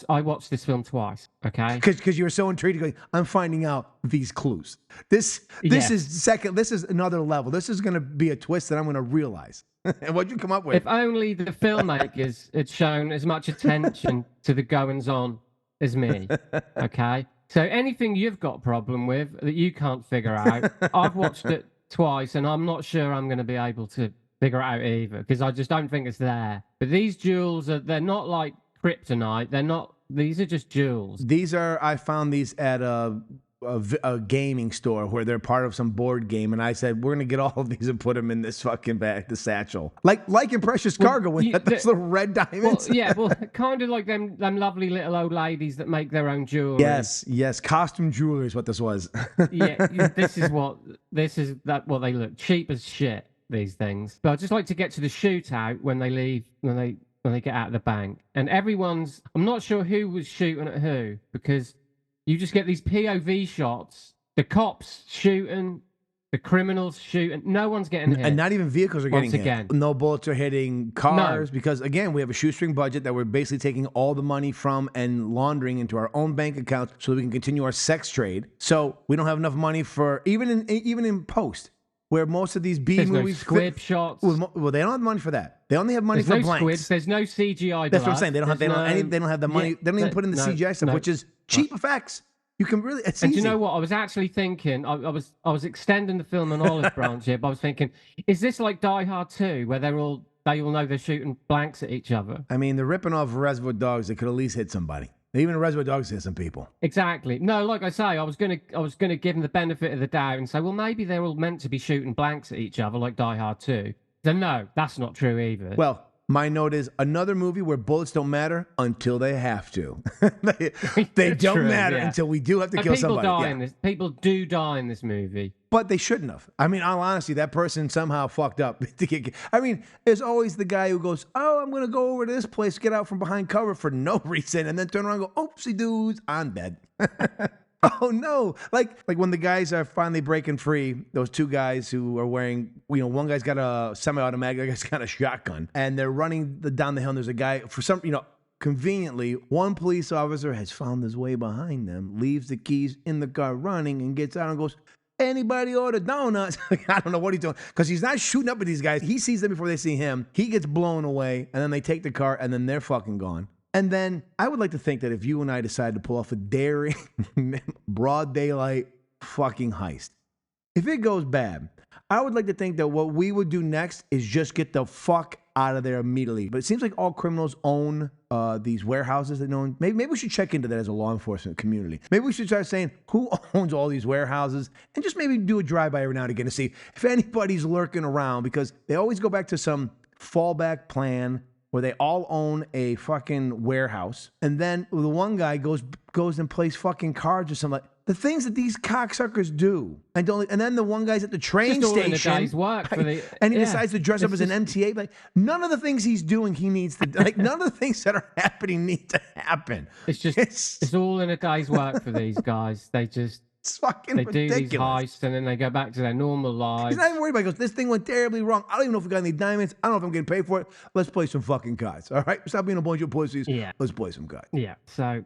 Speaker 4: I watched this film twice. Okay,
Speaker 3: because you were so intrigued. Like, I'm finding out these clues. This is second. This is another level. This is going to be a twist that I'm going to realize. And what'd you come up with?
Speaker 4: If only the filmmakers had shown as much attention to the goings-on as me, okay? So anything you've got a problem with that you can't figure out, I've watched it twice, and I'm not sure I'm going to be able to figure it out either, because I just don't think it's there. But these jewels, they're not like kryptonite. These are just jewels.
Speaker 3: I found these at a gaming store where they're part of some board game, and I said, we're going to get all of these and put them in this fucking bag, the satchel. Like in Precious Cargo, when those little red diamonds.
Speaker 4: Kind of like them lovely little old ladies that make their own jewelry.
Speaker 3: Yes, costume jewelry is what this was.
Speaker 4: This is what they look cheap as shit, these things. But I'd just like to get to the shootout when they leave, when they get out of the bank. And I'm not sure who was shooting at who, because you just get these POV shots, the cops shooting, the criminals shooting, no one's getting hit.
Speaker 3: And not even vehicles are getting hit. No bullets are hitting cars because, again, we have a shoestring budget that we're basically taking all the money from and laundering into our own bank accounts so that we can continue our sex trade. So we don't have enough money for, even in post, where most of these B movies...
Speaker 4: No squib shots.
Speaker 3: Well, they don't have money for that. They only have money for blanks.
Speaker 4: Squibs. There's no CGI.
Speaker 3: That's what I'm saying. They don't have the money. They don't even put in the CGI stuff, which is cheap effects. You can really. It's
Speaker 4: and
Speaker 3: easy.
Speaker 4: Do you know what? I was actually thinking. I was extending the film an olive branch here. But I was thinking, is this like Die Hard 2, where they all know they're shooting blanks at each other?
Speaker 3: I mean, they're ripping off Reservoir Dogs. They could at least hit somebody. Even Reservoir Dogs hit some people.
Speaker 4: Exactly. No, like I say, I was gonna give them the benefit of the doubt and say, well, maybe they're all meant to be shooting blanks at each other, like Die Hard 2. Then no, that's not true either.
Speaker 3: Well, my note is another movie where bullets don't matter until they have to. they don't matter until we do have to kill somebody.
Speaker 4: People do die in this movie.
Speaker 3: But they shouldn't have. I mean, all honesty, that person somehow fucked up. I mean, there's always the guy who goes, oh, I'm going to go over to this place, get out from behind cover for no reason, and then turn around and go, oopsie dudes, I'm dead. Oh, no. Like when the guys are finally breaking free, those two guys who are wearing, one guy's got a semi-automatic, the other guy's got a shotgun, and they're running down the hill, and there's a guy, for some, conveniently, one police officer has found his way behind them, leaves the keys in the car running, and gets out and goes, anybody order donuts? I don't know what he's doing, because he's not shooting up at these guys. He sees them before they see him. He gets blown away, and then they take the car, and then they're fucking gone. And then I would like to think that if you and I decide to pull off a daring, broad daylight fucking heist, if it goes bad, I would like to think that what we would do next is just get the fuck out of there immediately. But it seems like all criminals own these warehouses. Maybe we should check into that as a law enforcement community. Maybe we should start saying who owns all these warehouses and just maybe do a drive-by every now and again to see if anybody's lurking around, because they always go back to some fallback plan where they all own a fucking warehouse, and then the one guy goes and plays fucking cards or something. The things that these cocksuckers do, and then the one guy's at the train station,
Speaker 4: just all in a day's work for the,
Speaker 3: and he decides to dress up as an MTA. Like, none of the things he's doing, he needs to. Like, none of the things that are happening need to happen.
Speaker 4: It's all in a day's work for these guys.
Speaker 3: It's fucking ridiculous.
Speaker 4: Do these heists and then they go back to their normal lives.
Speaker 3: He's not even worried about it. He goes, this thing went terribly wrong. I don't even know if we got any diamonds. I don't know if I'm getting paid for it. Let's play some fucking cards. All right? Stop being a bunch of pussies.
Speaker 4: Yeah.
Speaker 3: Let's play some cards.
Speaker 4: Yeah.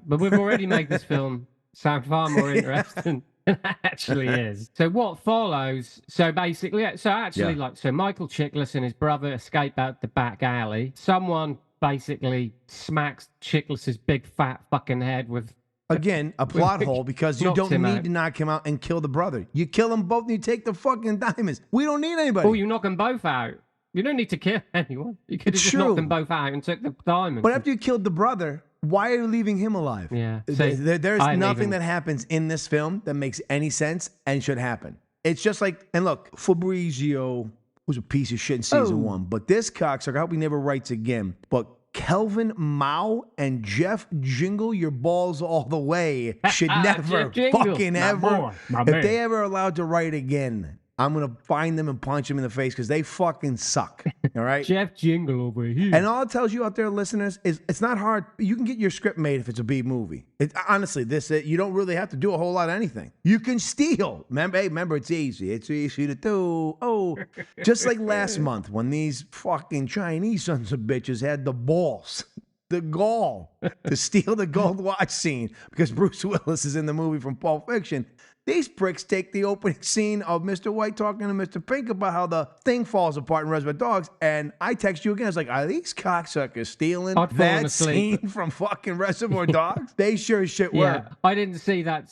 Speaker 4: But we've already made this film sound far more interesting than it actually is. So what follows? So basically, Michael Chiklis and his brother escape out the back alley. Someone basically smacks Chiklis's big fat fucking head with...
Speaker 3: Again, a plot hole, because you don't need to knock him out and kill the brother. You kill them both and you take the fucking diamonds. We don't need anybody.
Speaker 4: Oh, you knock them both out. You don't need to kill anyone. You could have just knocked them both out and took the diamonds.
Speaker 3: But after you killed the brother, why are you leaving him alive?
Speaker 4: Yeah.
Speaker 3: There's nothing that happens in this film that makes any sense and should happen. It's just like, and look, Fabrizio was a piece of shit in season 1, but this cocksucker, I hope he never writes again, but Kelvin Mao and Jeff Jingle, your balls all the way, should never fucking ever. If they ever allowed to write again, I'm going to find them and punch them in the face because they fucking suck. All right?
Speaker 4: Jeff Jingle over here.
Speaker 3: And all it tells you out there, listeners, is it's not hard. You can get your script made if it's a B movie. Honestly, you don't really have to do a whole lot of anything. You can steal. Remember, it's easy. It's easy to do. Oh, just like last month when these fucking Chinese sons of bitches had the balls, the gall to steal the gold watch scene because Bruce Willis is in the movie from Pulp Fiction. These pricks take the opening scene of Mr. White talking to Mr. Pink about how the thing falls apart in Reservoir Dogs, and I text you again. I was like, are these cocksuckers stealing that scene from fucking Reservoir Dogs? They sure as shit were.
Speaker 4: Yeah, I didn't see that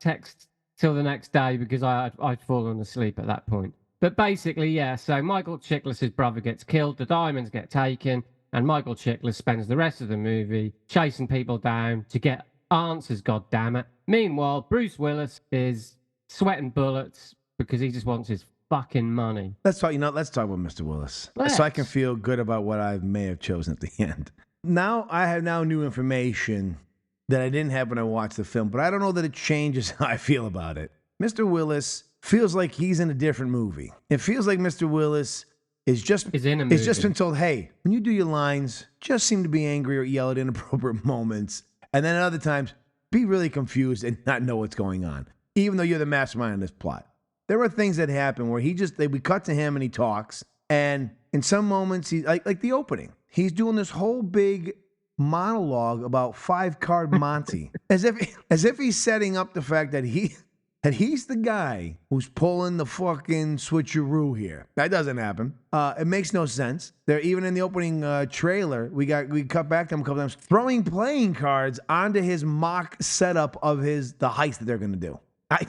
Speaker 4: text till the next day because I'd fallen asleep at that point. But basically, yeah, so Michael Chiklis' brother gets killed, the diamonds get taken, and Michael Chiklis spends the rest of the movie chasing people down to get answers, goddammit. Meanwhile, Bruce Willis is sweating bullets because he just wants his fucking money.
Speaker 3: Let's talk about Mr. Willis. So I can feel good about what I may have chosen at the end. Now, I have new information that I didn't have when I watched the film, but I don't know that it changes how I feel about it. Mr. Willis feels like he's in a different movie. It feels like Mr. Willis is just been told, hey, when you do your lines, just seem to be angry or yell at inappropriate moments. And then at other times, be really confused and not know what's going on, even though you're the mastermind in this plot. There are things that happen where we cut to him and he talks, and in some moments, he like the opening, he's doing this whole big monologue about 5-card Monty, as if he's setting up the fact that that he's the guy who's pulling the fucking switcheroo here. That doesn't happen. It makes no sense. They're even in the opening trailer. We cut back to him a couple times throwing playing cards onto his mock setup of the heist that they're gonna do. I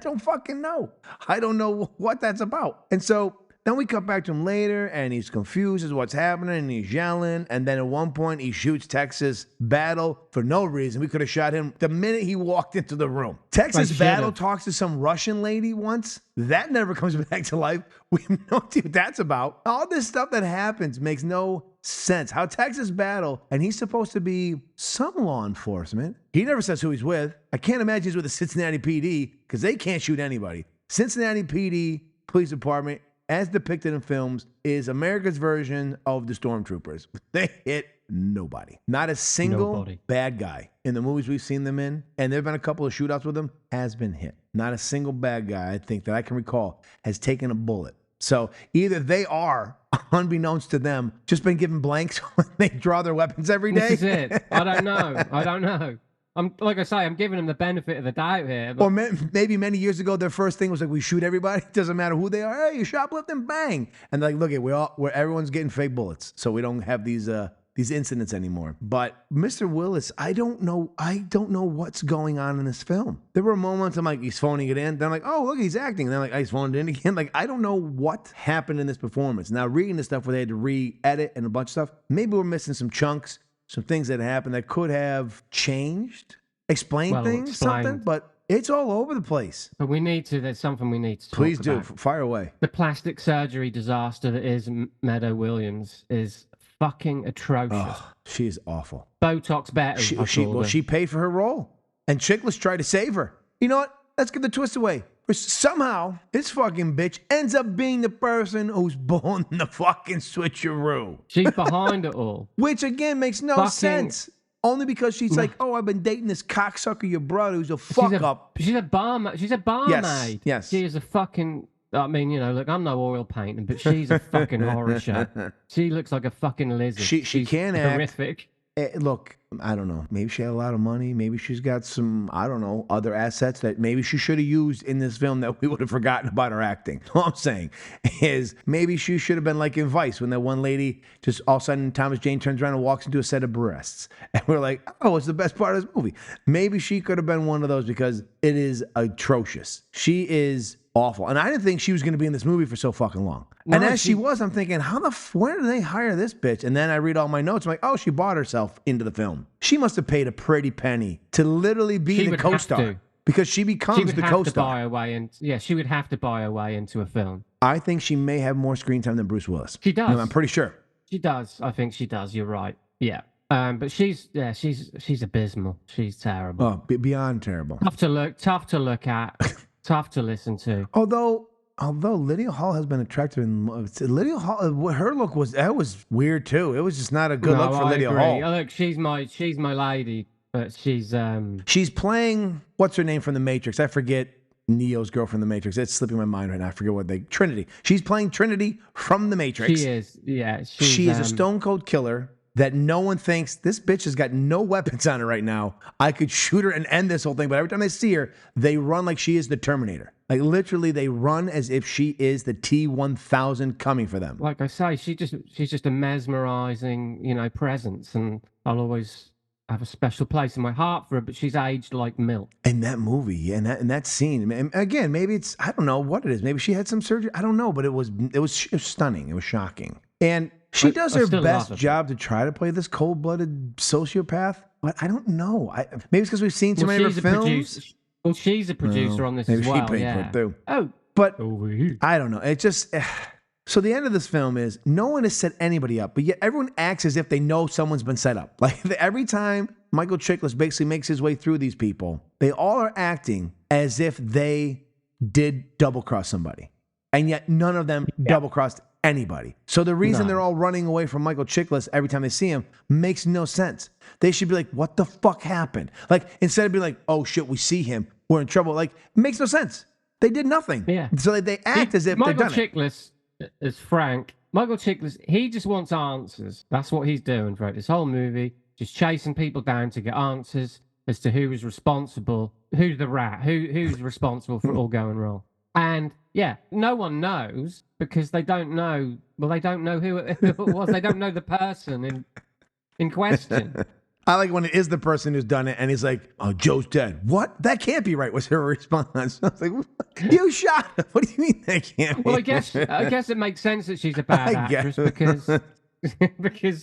Speaker 3: don't fucking know. I don't know what that's about. And so then we cut back to him later, and he's confused as to what's happening, and he's yelling. And then at one point, he shoots Texas Battle for no reason. We could have shot him the minute he walked into the room. Texas Battle talks to some Russian lady once. That never comes back to life. We have no idea what that's about. All this stuff that happens makes no sense. How Texas Battle, and he's supposed to be some law enforcement. He never says who he's with. I can't imagine he's with the Cincinnati PD, because they can't shoot anybody. Cincinnati PD Police Department, as depicted in films, is America's version of the Stormtroopers. They hit nobody. Not a single bad guy in the movies we've seen them in, and there have been a couple of shootouts with them, has been hit. Not a single bad guy, I think, that I can recall has taken a bullet. So either they are, unbeknownst to them, just been given blanks when they draw their weapons every day.
Speaker 4: This is it. I don't know. Like I say, I'm giving them the benefit of the doubt here. But...
Speaker 3: Or maybe many years ago, their first thing was like, we shoot everybody. It doesn't matter who they are. Hey, you shoplifting, bang. And like, look, everyone's getting fake bullets. So we don't have these incidents anymore. But Mr. Willis, I don't know what's going on in this film. There were moments I'm like, he's phoning it in. Then I'm like, oh, look, he's acting. And then I'm like, oh, he's phoning it in again. Like, I don't know what happened in this performance. Now, reading the stuff where they had to re-edit and a bunch of stuff, maybe we're missing some chunks. Some things that happened that could have changed, explained, something, but it's all over the place.
Speaker 4: But there's something we need to talk
Speaker 3: Please do,
Speaker 4: about.
Speaker 3: fire away.
Speaker 4: The plastic surgery disaster that is Meadow Williams is fucking atrocious.
Speaker 3: Oh, she is awful.
Speaker 4: Botox better.
Speaker 3: She paid for her role, and Chickless tried to save her. You know what? Let's get the twist away. Somehow, this fucking bitch ends up being the person who's pulling the fucking switcheroo.
Speaker 4: She's behind it all.
Speaker 3: Which, again, makes no sense. Only because she's like, oh, I've been dating this cocksucker, your brother, who's a fuck-up.
Speaker 4: She's a barmaid. She's a barmaid.
Speaker 3: Yes.
Speaker 4: She is a fucking... I mean, look, I'm no oil painting, but she's a fucking horror show. She looks like a fucking lizard.
Speaker 3: She can act.
Speaker 4: Horrific.
Speaker 3: Look, I don't know. Maybe she had a lot of money. Maybe she's got some, I don't know, other assets that maybe she should have used in this film that we would have forgotten about her acting. All I'm saying is maybe she should have been like in Vice when that one lady just all of a sudden Thomas Jane turns around and walks into a set of breasts. And we're like, oh, it's the best part of this movie. Maybe she could have been one of those because it is atrocious. She is awful. And I didn't think she was going to be in this movie for so fucking long. No, and as she was, I'm thinking, where did they hire this bitch? And then I read all my notes. I'm like, oh, she bought herself into the film. She must have paid a pretty penny to literally be the co-star. Because she becomes the co-star.
Speaker 4: She would have to buy her way into a film.
Speaker 3: I think she may have more screen time than Bruce Willis.
Speaker 4: She does.
Speaker 3: No, I'm pretty sure.
Speaker 4: She does. I think she does. You're right. Yeah. But she's abysmal. She's terrible.
Speaker 3: Oh, beyond terrible.
Speaker 4: Tough to look at. Tough to listen to.
Speaker 3: Although Lydia Hall has been attractive, Lydia Hall, her look was weird too. It was just not a good look for Lydia Hall.
Speaker 4: Look, she's my lady, but she's
Speaker 3: playing what's her name from The Matrix? I forget Neo's girl from The Matrix. It's slipping my mind right now. I forget Trinity. She's playing Trinity from The Matrix.
Speaker 4: She is. Yeah.
Speaker 3: She is a stone cold killer that no one thinks, this bitch has got no weapons on her right now. I could shoot her and end this whole thing. But every time they see her, they run like she is the Terminator. Like literally, they run as if she is the T-1000 coming for them.
Speaker 4: Like I say, she's just a mesmerizing, presence, and I'll always have a special place in my heart for her. But she's aged like milk.
Speaker 3: In that movie, and that scene, and again, maybe it's, I don't know what it is. Maybe she had some surgery. I don't know, but it was stunning. It was shocking, and she does her best job to try to play this cold-blooded sociopath. But I don't know. Maybe it's because we've seen too many of her films.
Speaker 4: Well, she's a producer on this as well.
Speaker 3: Maybe she paid for it too. Oh, but I don't know. It just so the end of this film is no one has set anybody up, but yet everyone acts as if they know someone's been set up. Like every time Michael Chiklis basically makes his way through these people, they all are acting as if they did double cross somebody, and yet none of them double crossed anybody. So the reason they're all running away from Michael Chiklis every time they see him makes no sense. They should be like, what the fuck happened? Like, instead of being like, oh shit, we see him, we're in trouble. Like, it makes no sense. They did nothing.
Speaker 4: Yeah.
Speaker 3: So they act as if they've done it.
Speaker 4: Michael Chiklis is frank. Michael Chiklis, he just wants answers. That's what he's doing throughout this whole movie. Just chasing people down to get answers. as to who was responsible, who's the rat, who's responsible for it all going wrong. And yeah, no one knows because they don't know. Well, they don't know who it was. They don't know the person in question.
Speaker 3: I like when it is the person who's done it, and he's like, "Oh, Joe's dead." What? That can't be right. Was her response? I was like, "You shot him." What do you mean that can't be?
Speaker 4: Well, I guess it makes sense that she's a bad actress because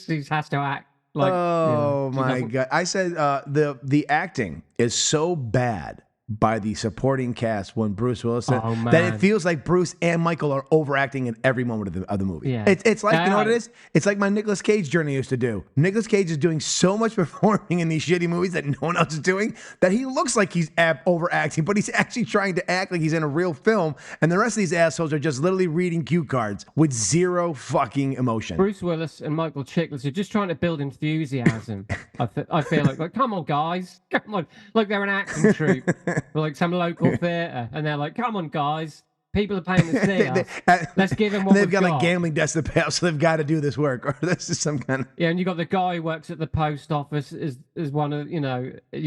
Speaker 4: she has to act like.
Speaker 3: Oh my God! I said the acting is so bad by the supporting cast when Bruce Willis said that it feels like Bruce and Michael are overacting in every moment of the movie.
Speaker 4: Yeah.
Speaker 3: It's like, you know what it is? It's like my Nicolas Cage journey used to do. Nicolas Cage is doing so much performing in these shitty movies that no one else is doing that he looks like he's overacting, but he's actually trying to act like he's in a real film, and the rest of these assholes are just literally reading cue cards with zero fucking emotion.
Speaker 4: Bruce Willis and Michael Chiklis are just trying to build enthusiasm. I feel like, come on, guys. Come on. Like they're an acting troupe. Like some local theatre, and they're like, "Come on, guys! People are paying to see us. Let's give them what
Speaker 3: they've
Speaker 4: we've
Speaker 3: got. Like gambling debts to pay, so they've got to do this work, or this is some kind of
Speaker 4: And you got the guy who works at the post office as one of you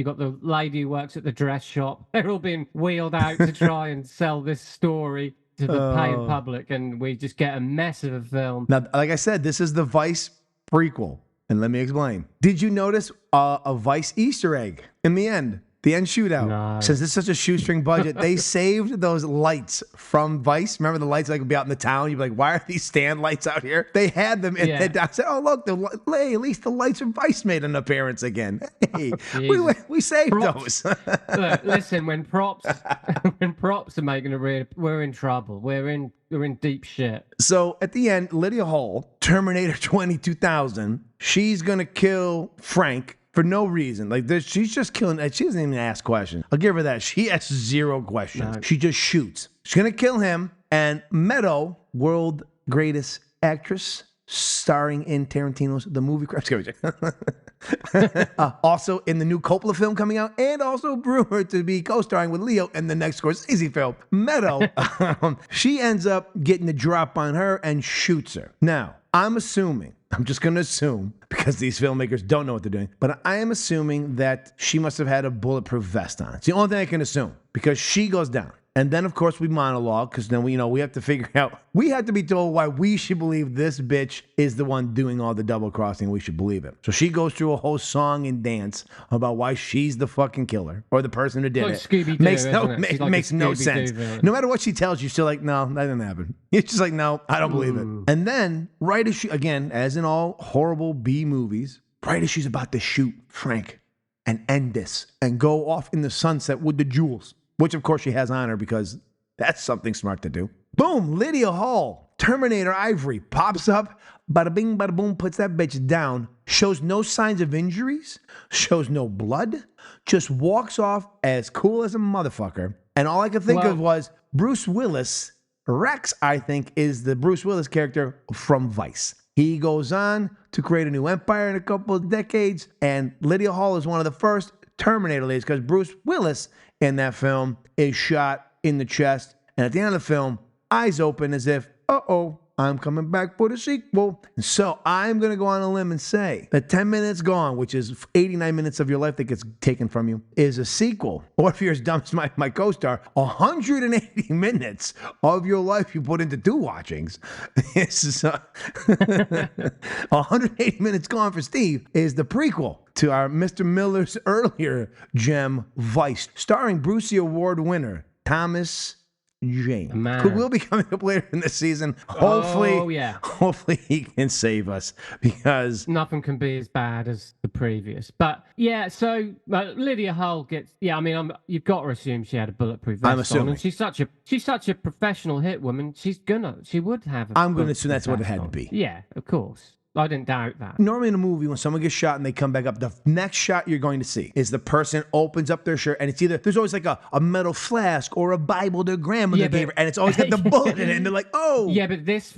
Speaker 4: got the lady who works at the dress shop. They're all being wheeled out to try and sell this story to the paying public, and we just get a mess of a film.
Speaker 3: Now, like I said, this is the Vice prequel, and let me explain. Did you notice a Vice Easter egg in the end? The end shootout.
Speaker 4: No.
Speaker 3: Since it's such a shoestring budget, they saved those lights from Vice. Remember the lights that could be out in the town? You'd be like, why are these stand lights out here? They had them. And I said, oh, look, hey, at least the lights from Vice made an appearance again. Hey, we saved those.
Speaker 4: Look, listen, when props are making we're in trouble. We're in deep shit.
Speaker 3: So at the end, Lydia Hall, Terminator 2000, she's going to kill Frank for no reason. Like she's just killing. She doesn't even ask questions. I'll give her that. She asks zero questions. No. She just shoots. She's gonna kill him. And Meadow, world greatest actress, starring in Tarantino's The Movie. Also in the new Coppola film coming out, and also rumored to be co-starring with Leo in the next Scorsese film. Meadow, she ends up getting the drop on her and shoots her. Now, I'm just going to assume, because these filmmakers don't know what they're doing, but I am assuming that she must have had a bulletproof vest on. It's the only thing I can assume, because she goes down. And then, of course, we monologue, because then we have to figure out, we have to be told why we should believe this bitch is the one doing all the double crossing. We should believe it. So she goes through a whole song and dance about why she's the fucking killer, or the person who did it.
Speaker 4: Scooby-Doo,
Speaker 3: makes no sense. No matter what she tells you, you're still like, no, that didn't happen. It's just like, no, I don't believe it. And then, right as she, again, as in all horrible B movies, right as she's about to shoot Frank and end this and go off in the sunset with the jewels, which, of course, she has on her because that's something smart to do. Boom, Lydia Hall, Terminator Ivory, pops up, bada bing, bada boom, puts that bitch down, shows no signs of injuries, shows no blood, just walks off as cool as a motherfucker. And all I could think of was Bruce Willis. Rex, I think, is the Bruce Willis character from Vice. He goes on to create a new empire in a couple of decades, and Lydia Hall is one of the first Terminator ladies, because Bruce Willis in that film is shot in the chest, and at the end of the film, eyes open as if, I'm coming back for the sequel. And so I'm going to go on a limb and say that 10 Minutes Gone, which is 89 minutes of your life that gets taken from you, is a sequel. Or if you're as dumb as my co-star, 180 minutes of your life you put into two watchings. This is 180 Minutes Gone for Steve is the prequel to our Mr. Miller's earlier gem, Vice, starring Brucey Award winner Thomas Jane, who will be coming up later in the season. Hopefully he can save us, because
Speaker 4: nothing can be as bad as the previous. But yeah, so Lydia Hull gets. Yeah, I mean, you've got to assume she had a bulletproof vest.
Speaker 3: I'm assuming.
Speaker 4: On, and she's such a professional hit woman. She would have.
Speaker 3: I'm going to assume that's what it had to be.
Speaker 4: Yeah, of course. I didn't doubt that.
Speaker 3: Normally in a movie, when someone gets shot and they come back up, the next shot you're going to see is the person opens up their shirt, and it's either, there's always like a metal flask or a Bible their grandmother gave her, and it's always got the bullet in it, and they're like, oh.
Speaker 4: This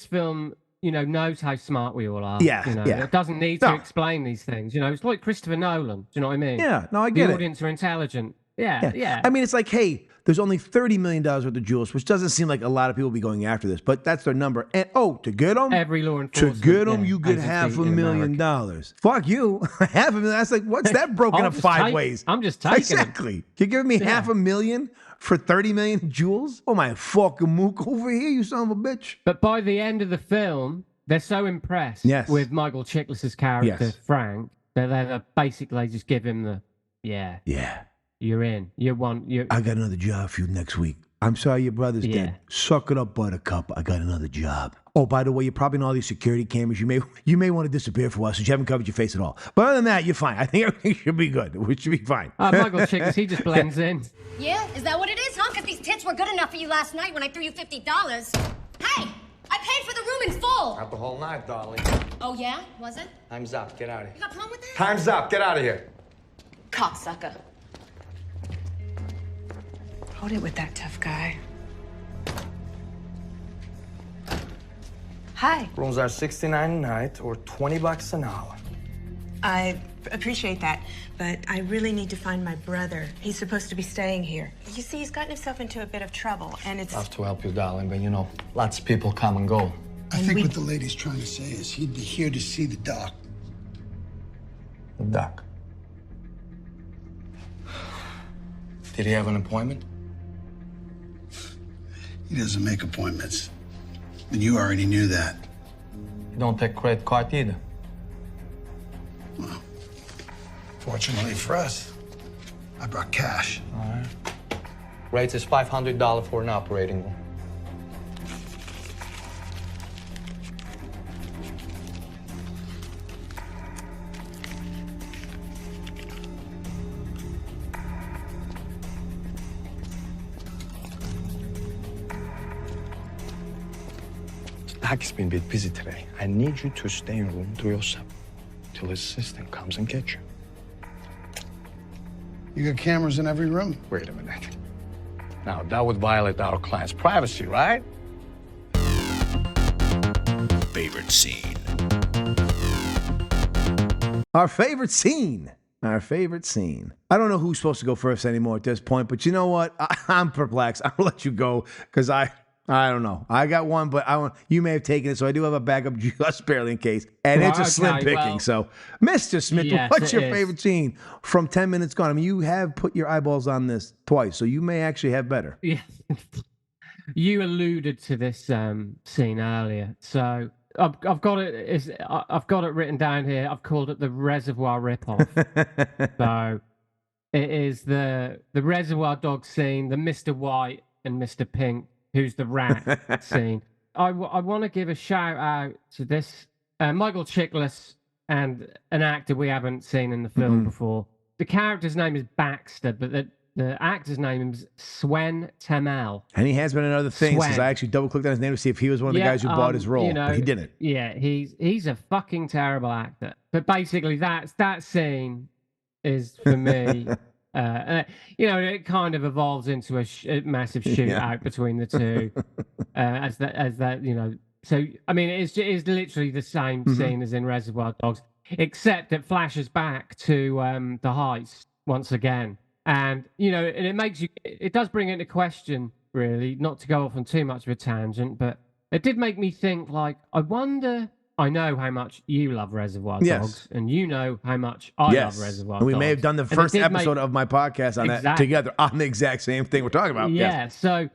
Speaker 4: film, knows how smart we all are.
Speaker 3: Yeah.
Speaker 4: It doesn't need to explain these things. It's like Christopher Nolan. Do you know what I mean?
Speaker 3: Yeah, no, I get it.
Speaker 4: The audience are intelligent. Yeah.
Speaker 3: I mean, it's like, hey, there's only $30 million worth of jewels, which doesn't seem like a lot of people will be going after this, but that's their number. And to get them,
Speaker 4: every law enforcement,
Speaker 3: you get $500,000. Fuck you, $500,000. That's like, what's that broken up 5 ways?
Speaker 4: I'm just taking
Speaker 3: exactly. You're giving me $500,000 for 30 million jewels? Oh my fucking mook over here, you son of a bitch!
Speaker 4: But by the end of the film, they're so impressed with Michael Chiklis's character Frank that they basically just give him the you're in. I got another job for you next week. I'm sorry your brother's dead. Suck it up, buttercup. I got another job. Oh, by the way, you're probably in all these security cameras. You may want to disappear for a while since you haven't covered your face at all. But other than that, you're fine. I think everything should be good. We should be fine. Michael Chiklis, he just blends in.
Speaker 13: Yeah? Is that what it is, huh? Because these tits were good enough for you last night when I threw you $50. Hey! I paid for the room in full!
Speaker 9: Not the whole night, darling.
Speaker 13: Oh, yeah? Was it?
Speaker 9: Time's up. Get out of here.
Speaker 13: You got a problem with that?
Speaker 9: Time's up. Get out of here.
Speaker 13: Cocksucker.
Speaker 12: Hold it with that tough guy. Hi.
Speaker 9: Rooms are $69 a night or $20 an hour.
Speaker 12: I appreciate that, but I really need to find my brother. He's supposed to be staying here. You see, he's gotten himself into a bit of trouble, and it's...
Speaker 9: Love to help you, darling, but lots of people come and go.
Speaker 10: I think what the lady's trying to say is he'd be here to see the doc.
Speaker 9: The doc? Did he have an appointment?
Speaker 10: He doesn't make appointments. And you already knew that.
Speaker 9: You don't take credit card either.
Speaker 10: Well, fortunately for us, I brought cash.
Speaker 9: All right. Rates is $500 for an operating room. Doc has been a bit busy today. I need you to stay in room 307 till his assistant comes and gets you.
Speaker 10: You got cameras in every room?
Speaker 9: Wait a minute. Now, that would violate our client's privacy, right?
Speaker 7: Favorite scene.
Speaker 3: Our favorite scene. Our favorite scene. I don't know who's supposed to go first anymore at this point, but you know what? I'm perplexed. I'll let you go because I don't know. I got one, but you may have taken it, so I do have a backup just barely in case. And it's a slim picking. Well, so, Mr. Smith, what's your favorite scene from 10 Minutes Gone? I mean, you have put your eyeballs on this twice, so you may actually have better.
Speaker 4: Yeah. You alluded to this scene earlier, so I've got it. I've got it written down here. I've called it the Reservoir ripoff. So it is the Reservoir Dogs scene, the Mr. White and Mr. Pink, who's the rat scene. I want to give a shout out to this Michael Chiklis and an actor we haven't seen in the film before. The character's name is Baxter, but the actor's name is Swen Temel.
Speaker 3: And he has been in other things because I actually double clicked on his name to see if he was one of the guys who bought his role, but he didn't.
Speaker 4: Yeah, he's a fucking terrible actor. But basically, that scene is for me. It kind of evolves into a massive shootout between the two, as that. So I mean, it is literally the same scene as in Reservoir Dogs, except it flashes back to the heist once again, and it does bring into question, really, not to go off on too much of a tangent, but it did make me think, like, I wonder. I know how much you love Reservoir Dogs, and you know how much I love Reservoir Dogs.
Speaker 3: We may have done the first episode of my podcast on that together on the exact same thing we're talking about.
Speaker 4: Yeah, so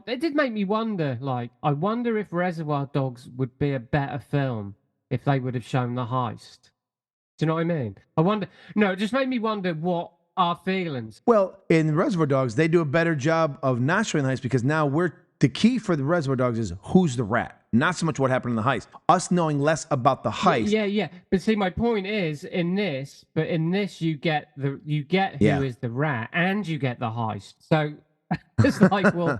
Speaker 4: it did make me wonder, like, I wonder if Reservoir Dogs would be a better film if they would have shown the heist. Do you know what I mean? It just made me wonder what our feelings.
Speaker 3: Well, in Reservoir Dogs, they do a better job of not showing the heist because now the key for the Reservoir Dogs is who's the rat. Not so much what happened in the heist. Us knowing less about the heist.
Speaker 4: Yeah. But see, my point is, in this you get who is the rat, and you get the heist. So it's like, well,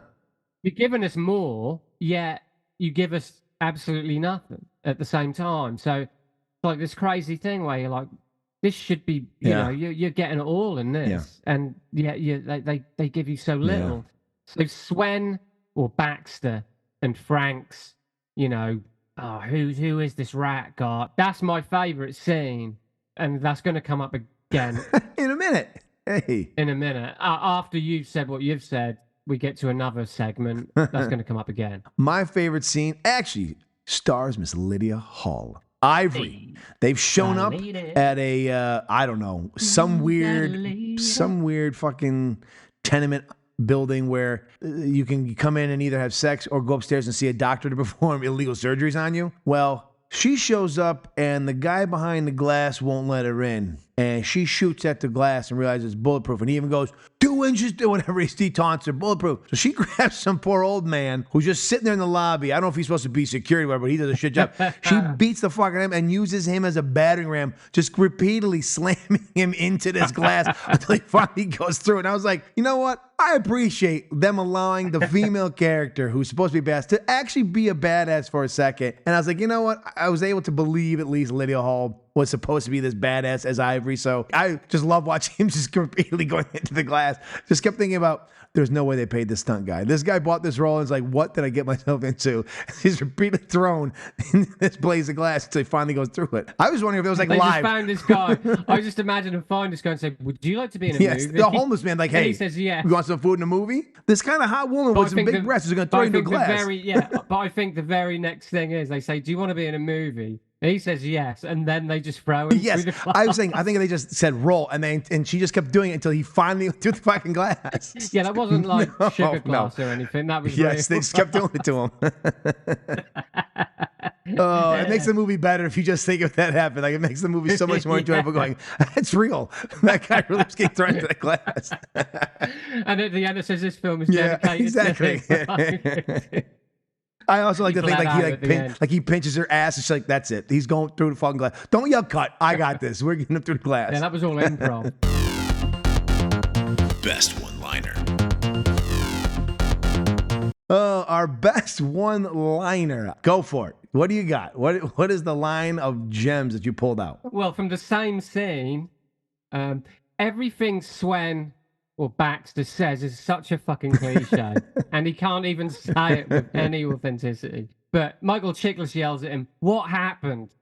Speaker 4: you're giving us more, yet you give us absolutely nothing at the same time. So it's like this crazy thing where you're like, this should be, you're getting it all in this, and they give you so little. So Swen or Baxter and Frank's, who is this rat guy? That's my favorite scene, and that's going to come up again
Speaker 3: in a minute. Okay.
Speaker 4: In a minute. After you've said what you've said, we get to another segment that's going to come up again.
Speaker 3: My favorite scene actually stars Miss Lydia Hall. Ivory. They've shown up at a I don't know, some weird fucking tenement building where you can come in and either have sex or go upstairs and see a doctor to perform illegal surgeries on you. Well, she shows up and the guy behind the glass won't let her in. And she shoots at the glass and realizes it's bulletproof. And he even goes, 2 inches, whatever he taunts her, bulletproof. So she grabs some poor old man who's just sitting there in the lobby. I don't know if he's supposed to be security guard, but he does a shit job. She beats the fuck out of him and uses him as a battering ram, just repeatedly slamming him into this glass until he finally goes through. And I was like, you know what? I appreciate them allowing the female character who's supposed to be badass to actually be a badass for a second. And I was like, you know what? I was able to believe at least Lydia Hall was supposed to be this badass as Ivory. So I just love watching him just repeatedly going into the glass. Just kept thinking about, there's no way they paid this stunt guy. This guy bought this role and is like, what did I get myself into? He's repeatedly thrown in this blaze of glass until he finally goes through it. I was wondering if it was like
Speaker 4: they
Speaker 3: live.
Speaker 4: Just found this guy. I just imagine him find this guy and say, would you like to be in a movie?
Speaker 3: The homeless man, like, hey,
Speaker 4: he says, yeah.
Speaker 3: You want some food in a movie? This kind of hot woman with some big breasts is going to throw you into glass.
Speaker 4: But I think the very next thing is they say, do you want to be in a movie? And he says yes, and then they just throw him through the glass.
Speaker 3: I was saying, I think they just said roll, and she just kept doing it until he finally threw the fucking glass.
Speaker 4: Yeah, that wasn't like sugar glass or anything. That was real.
Speaker 3: They just kept doing it to him. Oh, it makes the movie better if you just think of that happen. Like, it makes the movie so much more enjoyable going, that's real. That guy really was getting thrown into that glass.
Speaker 4: And at the end it says this film is dedicated to him.
Speaker 3: I also like to think like he pinches her ass and she's like, that's it. He's going through the fucking glass. Don't yell cut. I got this. We're getting him through the glass.
Speaker 4: Yeah, that was all improv.
Speaker 7: Best one-liner.
Speaker 3: Oh, our best one-liner. Go for it. What do you got? What is the line of gems that you pulled out?
Speaker 4: Well, from the same scene, everything Sven or Baxter says is such a fucking cliche, and he can't even say it with any authenticity. But Michael Chiklis yells at him, "What happened?"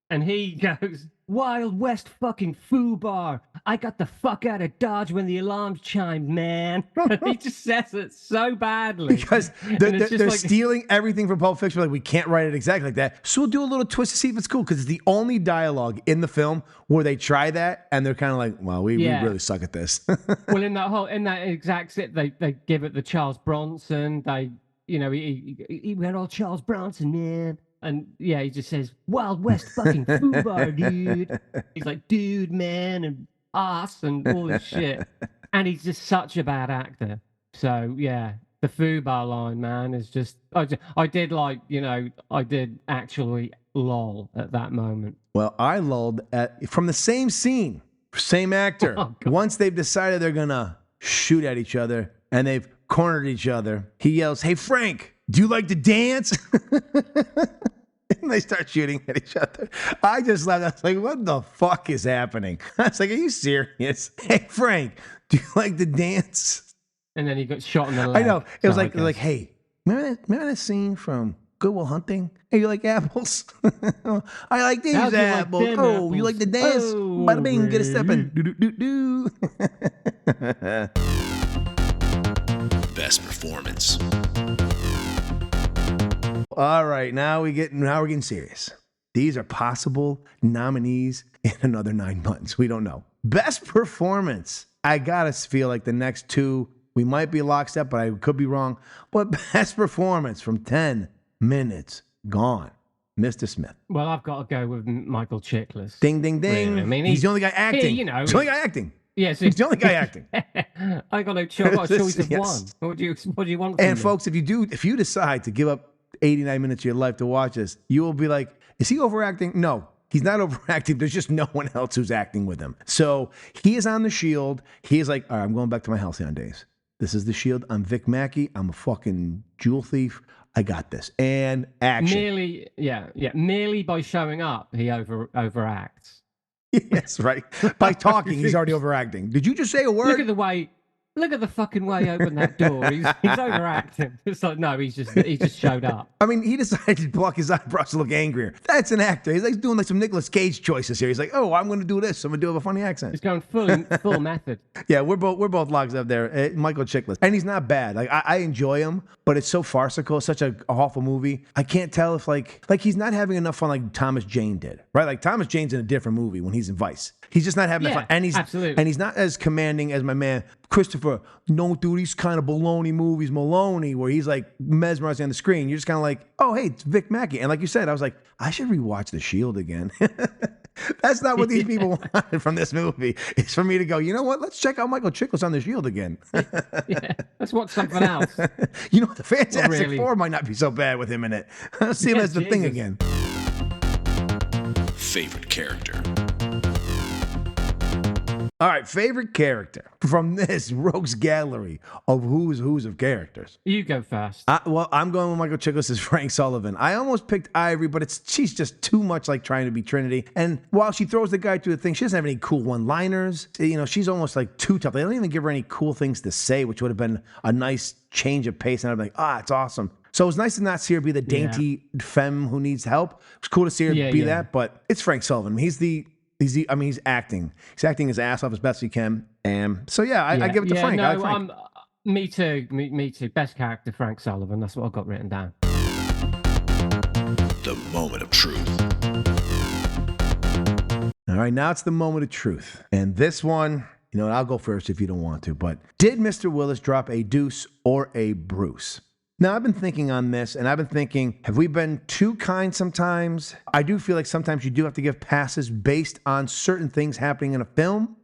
Speaker 4: And he goes, "Wild West fucking foobar. I got the fuck out of Dodge when the alarms chimed, man." He just says it so badly.
Speaker 3: Because they're stealing everything from Pulp Fiction. Like, we can't write it exactly like that. So we'll do a little twist to see if it's cool. Because it's the only dialogue in the film where they try that and they're kind of like, well, we really suck at this.
Speaker 4: Well, in that exact set, they give it the Charles Bronson. He went all Charles Bronson, man. And yeah, he just says, "Wild West fucking foobar, dude." He's like, "Dude, man," and "ass," and all this shit. And he's just such a bad actor. So yeah, the foobar line, man, is just. I did actually lol at that moment.
Speaker 3: Well, I lolled from the same scene, same actor. Once they've decided they're gonna shoot at each other and they've cornered each other, he yells, "Hey, Frank, do you like to dance?" And they start shooting at each other. I just laughed. I was like, what the fuck is happening? I was like, are you serious? "Hey, Frank, do you like to dance?"
Speaker 4: And then he got shot in the leg.
Speaker 3: I know. It was like, hey, remember that scene from Good Will Hunting? Hey, you like apples? I like these apples.
Speaker 4: Like
Speaker 3: apples. You like to dance? Bada bing, get a steppin'. Do.
Speaker 7: Best performance.
Speaker 3: All right, now we're getting serious. These are possible nominees in another 9 months. We don't know. Best performance. I gotta feel like the next two, we might be lockstep, but I could be wrong. But best performance from 10 minutes gone. Mr. Smith.
Speaker 4: Well, I've got to go with Michael Chiklis.
Speaker 3: Ding, ding, ding. Really. I mean, he's the only guy acting. He's the only guy acting.
Speaker 4: Yes,
Speaker 3: he's the only guy acting.
Speaker 4: I got no choice. Got a choice of one. What do you want?
Speaker 3: And folks, if you decide to give up 89 minutes of your life to watch this, you will be like, is he overacting? No, he's not overacting. There's just no one else who's acting with him. So he is on the Shield. He is like, all right, I'm going back to my halcyon days. This is the Shield. I'm Vic Mackey. I'm a fucking jewel thief. I got this. And action.
Speaker 4: Merely by showing up, he overacts.
Speaker 3: Yes, right. By talking, he's already overacting. Did you just say a word?
Speaker 4: Look at the way Look at the fucking way he opened that door. He's overacting. It's like, no, he just showed up.
Speaker 3: I mean, he decided to block his eyebrows to look angrier. That's an actor. He's like doing like some Nicolas Cage choices here. He's like, oh, I'm going to do this. I'm going to do a funny accent.
Speaker 4: He's going full method.
Speaker 3: Yeah, we're both logs up there. Michael Chiklis. And he's not bad. Like, I enjoy him, but it's so farcical. It's such a awful movie. I can't tell if like he's not having enough fun like Thomas Jane did, right? Like Thomas Jane's in a different movie when he's in Vice. He's just not having that fun. And he's not as commanding as my man Christopher. Don't do these kind of baloney movies, Maloney, where he's like mesmerizing on the screen. You're just kind of like, oh, hey, it's Vic Mackey. And like you said, I was like, I should rewatch The Shield again. That's not what these people wanted from this movie. It's for me to go, you know what? Let's check out Michael Chiklis on The Shield again.
Speaker 4: Yeah, let's watch something else.
Speaker 3: You know, the Fantastic Four might not be so bad with him in it. Let's see him as the Thing again.
Speaker 7: Favorite character.
Speaker 3: All right, favorite character from this rogues gallery of who's of characters.
Speaker 4: You go first.
Speaker 3: Well, I'm going with Michael Chiklis as Frank Sullivan. I almost picked Ivory, but she's just too much like trying to be Trinity. And while she throws the guy through the thing, she doesn't have any cool one-liners. You know, she's almost like too tough. They don't even give her any cool things to say, which would have been a nice change of pace. And I'd be like, it's awesome. So it was nice to not see her be the dainty femme who needs help. It's cool to see her be that, but it's Frank Sullivan. He's acting. He's acting his ass off as best he can. So I give it to Frank.
Speaker 4: No,
Speaker 3: Frank.
Speaker 4: Me too. Me too. Best character, Frank Sullivan. That's what I've got written down.
Speaker 7: The moment of truth.
Speaker 3: All right, now it's the moment of truth. And this one, you know, I'll go first if you don't want to, but did Mr. Willis drop a deuce or a Bruce? Now, I've been thinking on this, and I've been thinking, have we been too kind sometimes? I do feel like sometimes you do have to give passes based on certain things happening in a film.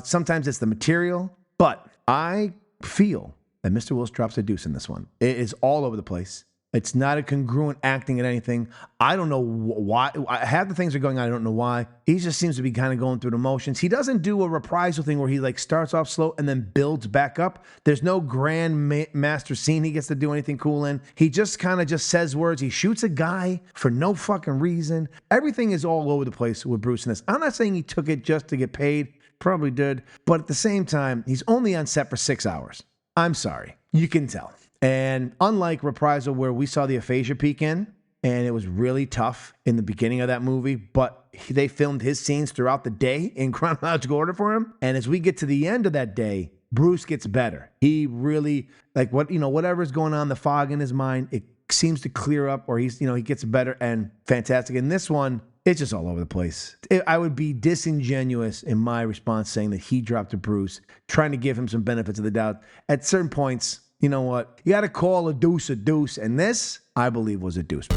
Speaker 3: Sometimes it's the material, but I feel that Mr. Willis drops a deuce in this one. It is all over the place. It's not a congruent acting at anything. I don't know why. Half the things are going on. I don't know why. He just seems to be kind of going through the motions. He doesn't do a reprisal thing where he like starts off slow and then builds back up. There's no grand master scene he gets to do anything cool in. He just kind of just says words. He shoots a guy for no fucking reason. Everything is all over the place with Bruce in this. I'm not saying he took it just to get paid. Probably did. But at the same time, he's only on set for 6 hours. I'm sorry. You can tell. And unlike Reprisal, where we saw the aphasia peek in, and it was really tough in the beginning of that movie, but they filmed his scenes throughout the day in chronological order for him. And as we get to the end of that day, Bruce gets better. He really, like whatever's going on, the fog in his mind, it seems to clear up, or he gets better and fantastic. And this one, it's just all over the place. I would be disingenuous in my response saying that he dropped to Bruce, trying to give him some benefits of the doubt. At certain points, you know what? You got to call a deuce, and this, I believe, was a deuce.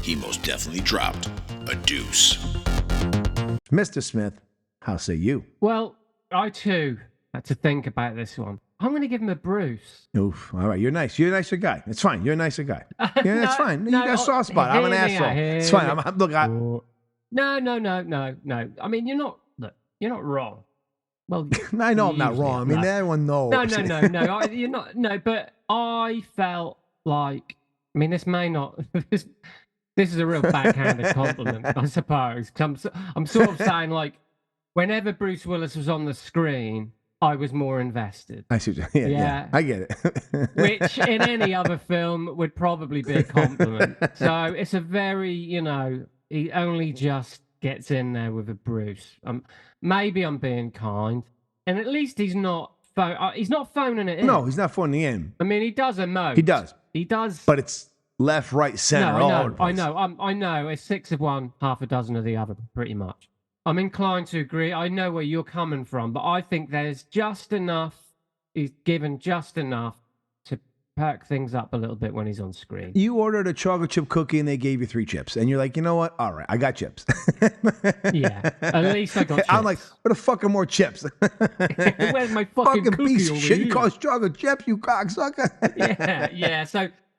Speaker 7: He most definitely dropped a deuce.
Speaker 3: Mr. Smith, how say you?
Speaker 4: Well, I too had to think about this one. I'm going to give him a Bruce.
Speaker 3: Oof. All right. You're nice. You're a nicer guy. It's fine. You're a nicer guy. Yeah, it's fine. You got a soft spot. I'm an asshole. It's fine.
Speaker 4: No. I mean, you're not wrong. Well,
Speaker 3: I know I'm not wrong. I mean, everyone knows.
Speaker 4: No. You're not. No, but I felt like, I mean, this may not, this is a real backhanded compliment, I suppose. I'm sort of saying, like, whenever Bruce Willis was on the screen, I was more invested.
Speaker 3: I see. Yeah, I get it.
Speaker 4: Which in any other film would probably be a compliment. So it's a very, he only just gets in there with a Bruce. Maybe I'm being kind, and at least he's not phoning it in.
Speaker 3: No, he's not phoning it in.
Speaker 4: I mean, he does emote. He does.
Speaker 3: But it's left, right, center.
Speaker 4: I know. It's 6 of one, half a dozen of the other, pretty much. I'm inclined to agree. I know where you're coming from, but I think there's just enough. He's given just enough to perk things up a little bit when he's on screen.
Speaker 3: You ordered a chocolate chip cookie and they gave you 3 chips, and you're like, you know what? All right, I got chips.
Speaker 4: Yeah, at least I got chips.
Speaker 3: I'm like, where the fuck are more chips?
Speaker 4: Where's my fucking
Speaker 3: piece of shit?
Speaker 4: You
Speaker 3: cost chocolate chips, you cocksucker.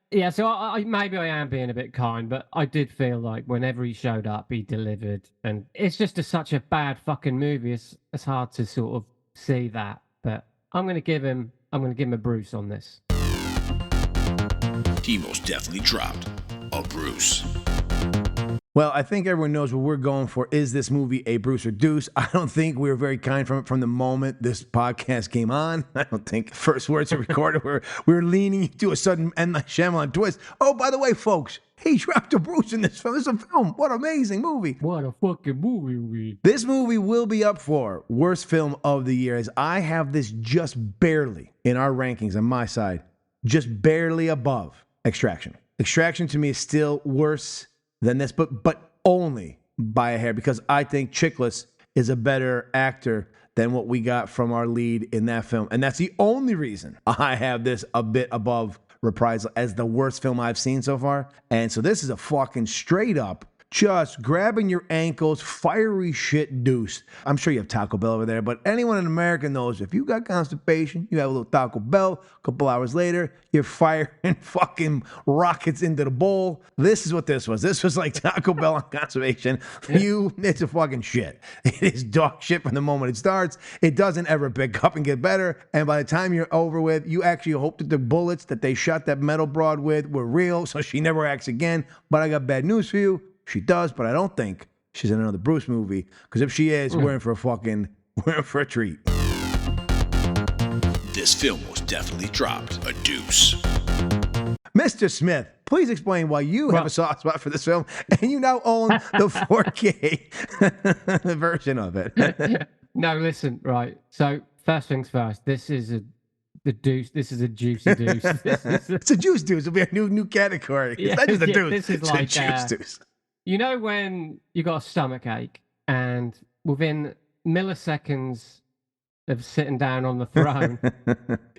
Speaker 4: Yeah. So I maybe I am being a bit kind, but I did feel like whenever he showed up, he delivered, and it's just such a bad fucking movie. It's hard to sort of see that, but I'm gonna give him a Bruce on this.
Speaker 7: He most definitely dropped a Bruce.
Speaker 3: Well, I think everyone knows what we're going for. Is this movie a Bruce or Deuce? I don't think we were very kind from the moment this podcast came on. I don't think the first words we recorded we were leaning into a sudden M. Night Shyamalan twist. Oh, by the way, folks, he dropped a Bruce in this film. This is a film. What an amazing movie.
Speaker 4: What a fucking movie.
Speaker 3: This movie will be up for worst film of the year, as I have this just barely in our rankings on my side, just barely above Extraction. Extraction to me is still worse than this, but only by a hair, because I think Chiklis is a better actor than what we got from our lead in that film. And that's the only reason I have this a bit above Reprisal as the worst film I've seen so far. And so this is a fucking straight up, just grabbing your ankles, fiery shit Deuce. I'm sure you have Taco Bell over there, but anyone in America knows if you got constipation, you have a little Taco Bell, a couple hours later, you're firing fucking rockets into the bowl. This is what this was. This was like Taco Bell on constipation. It's a fucking shit. It is dog shit from the moment it starts. It doesn't ever pick up and get better. And by the time you're over with, you actually hope that the bullets that they shot that metal broad with were real, so she never acts again. But I got bad news for you. She does, but I don't think she's in another Bruce movie. Because if she is, we're in for a treat.
Speaker 7: This film was definitely dropped a deuce.
Speaker 3: Mr. Smith, please explain why you have a soft spot for this film and you now own the 4K version of it.
Speaker 4: No, listen, right. So first things first. This is the deuce. This is a juicy deuce.
Speaker 3: It's a juice deuce. It'll be a new category. It's not just a deuce.
Speaker 4: This is
Speaker 3: it's
Speaker 4: like
Speaker 3: a juice deuce.
Speaker 4: You know when you got a stomach ache and within milliseconds of sitting down on the throne,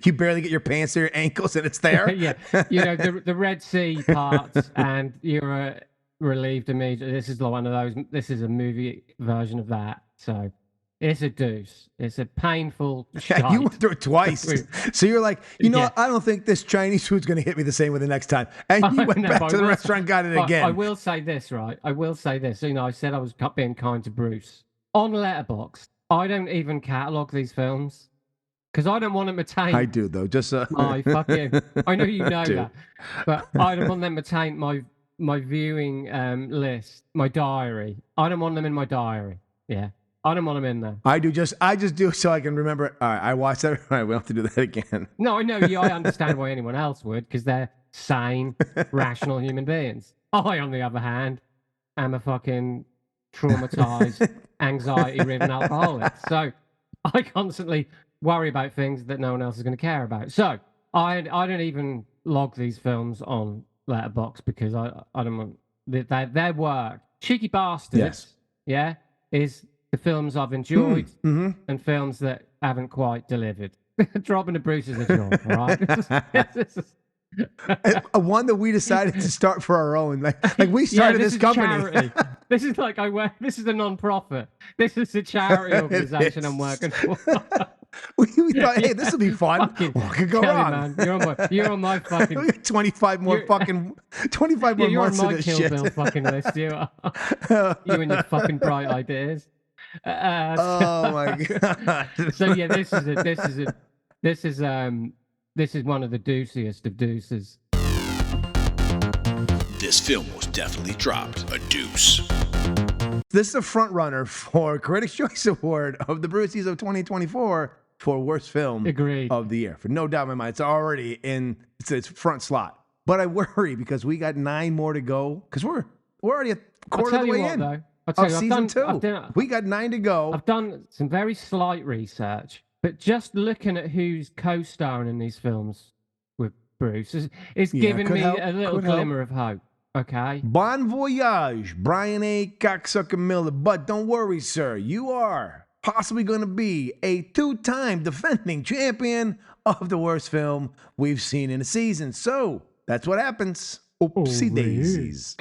Speaker 3: you barely get your pants to your ankles and it's there.
Speaker 4: Yeah, you know the Red Sea parts, and you're relieved immediately. This is one of those. This is a movie version of that. So it's a deuce. It's a painful shite.
Speaker 3: You went through it twice. So you're like, you know what? I don't think this Chinese food's going to hit me the same way the next time. And you went back to the restaurant, got it again.
Speaker 4: I will say this, right? I will say this. You know, I said I was being kind to Bruce. On Letterboxd, I don't even catalogue these films because I don't want them to taint.
Speaker 3: I do, though. Just
Speaker 4: I know you know that. But I don't want them to taint my viewing list, my diary. I don't want them in my diary. Yeah. I don't want them in there.
Speaker 3: I just do so I can remember. All right, I watched that. All right, we'll have to do that again.
Speaker 4: No, I know. I understand why anyone else would, because they're sane, rational human beings. I, on the other hand, am a fucking traumatized, anxiety-ridden alcoholic. So I constantly worry about things that no one else is going to care about. So I don't even log these films on Letterboxd because I don't want their work. Cheeky Bastards,
Speaker 3: yes.
Speaker 4: Yeah, is the films I've enjoyed and films that haven't quite delivered. Dropping the Bruce is a job, all right?
Speaker 3: One that we decided to start for our own. Like we started this company.
Speaker 4: This is like this is a non-profit. This is a charity organization I'm working for.
Speaker 3: We thought, hey, this will be fun. What could go wrong?
Speaker 4: Man, you're on my fucking
Speaker 3: 25 more months of this shit.
Speaker 4: You're on my Kill Bill fucking list. You are. You and your fucking bright ideas.
Speaker 3: Oh my god!
Speaker 4: So yeah, this is one of the deuciest of deuces.
Speaker 7: This film was definitely dropped a deuce.
Speaker 3: This is a front runner for Critics' Choice Award of the Bruceys of 2024 for worst film of the year. For no doubt in my mind, it's already in its front slot. But I worry because we got 9 more to go. Because we're already a quarter of the way in.
Speaker 4: Though.
Speaker 3: Of season 2. We got 9 to go.
Speaker 4: I've done some very slight research, but just looking at who's co-starring in these films with Bruce is giving me a little glimmer of hope. Okay.
Speaker 3: Bon voyage, Brian A. Cocksucker Miller. But don't worry, sir. You are possibly going to be a 2-time defending champion of the worst film we've seen in a season. So that's what happens. Oopsie daisies.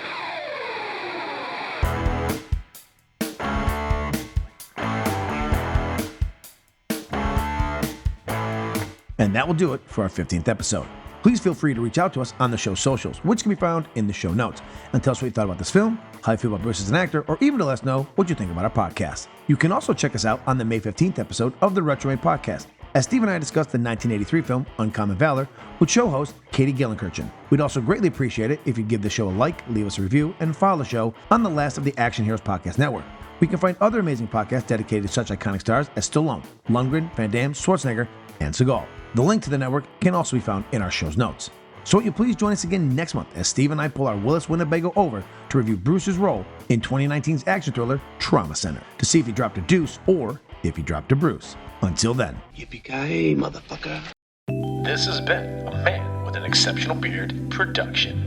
Speaker 3: And that will do it for our 15th episode. Please feel free to reach out to us on the show's socials, which can be found in the show notes, and tell us what you thought about this film, how you feel about Bruce as an actor, or even to let us know what you think about our podcast. You can also check us out on the May 15th episode of the Retro May Podcast as Steve and I discussed the 1983 film Uncommon Valor with show host Katie Gillenkirchen. We'd also greatly appreciate it if you'd give the show a like, leave us a review, and follow the show on the last of the Action Heroes Podcast Network. We can find other amazing podcasts dedicated to such iconic stars as Stallone, Lundgren, Van Damme, Schwarzenegger, and Seagal. The link to the network can also be found in our show's notes. So will you please join us again next month as Steve and I pull our Willis Winnebago over to review Bruce's role in 2019's action thriller Trauma Center to see if he dropped a deuce or if he dropped a Bruce. Until then.
Speaker 10: Yippee Ki-Yay Motherfucker.
Speaker 1: This has been a Man with an Exceptional Beard production.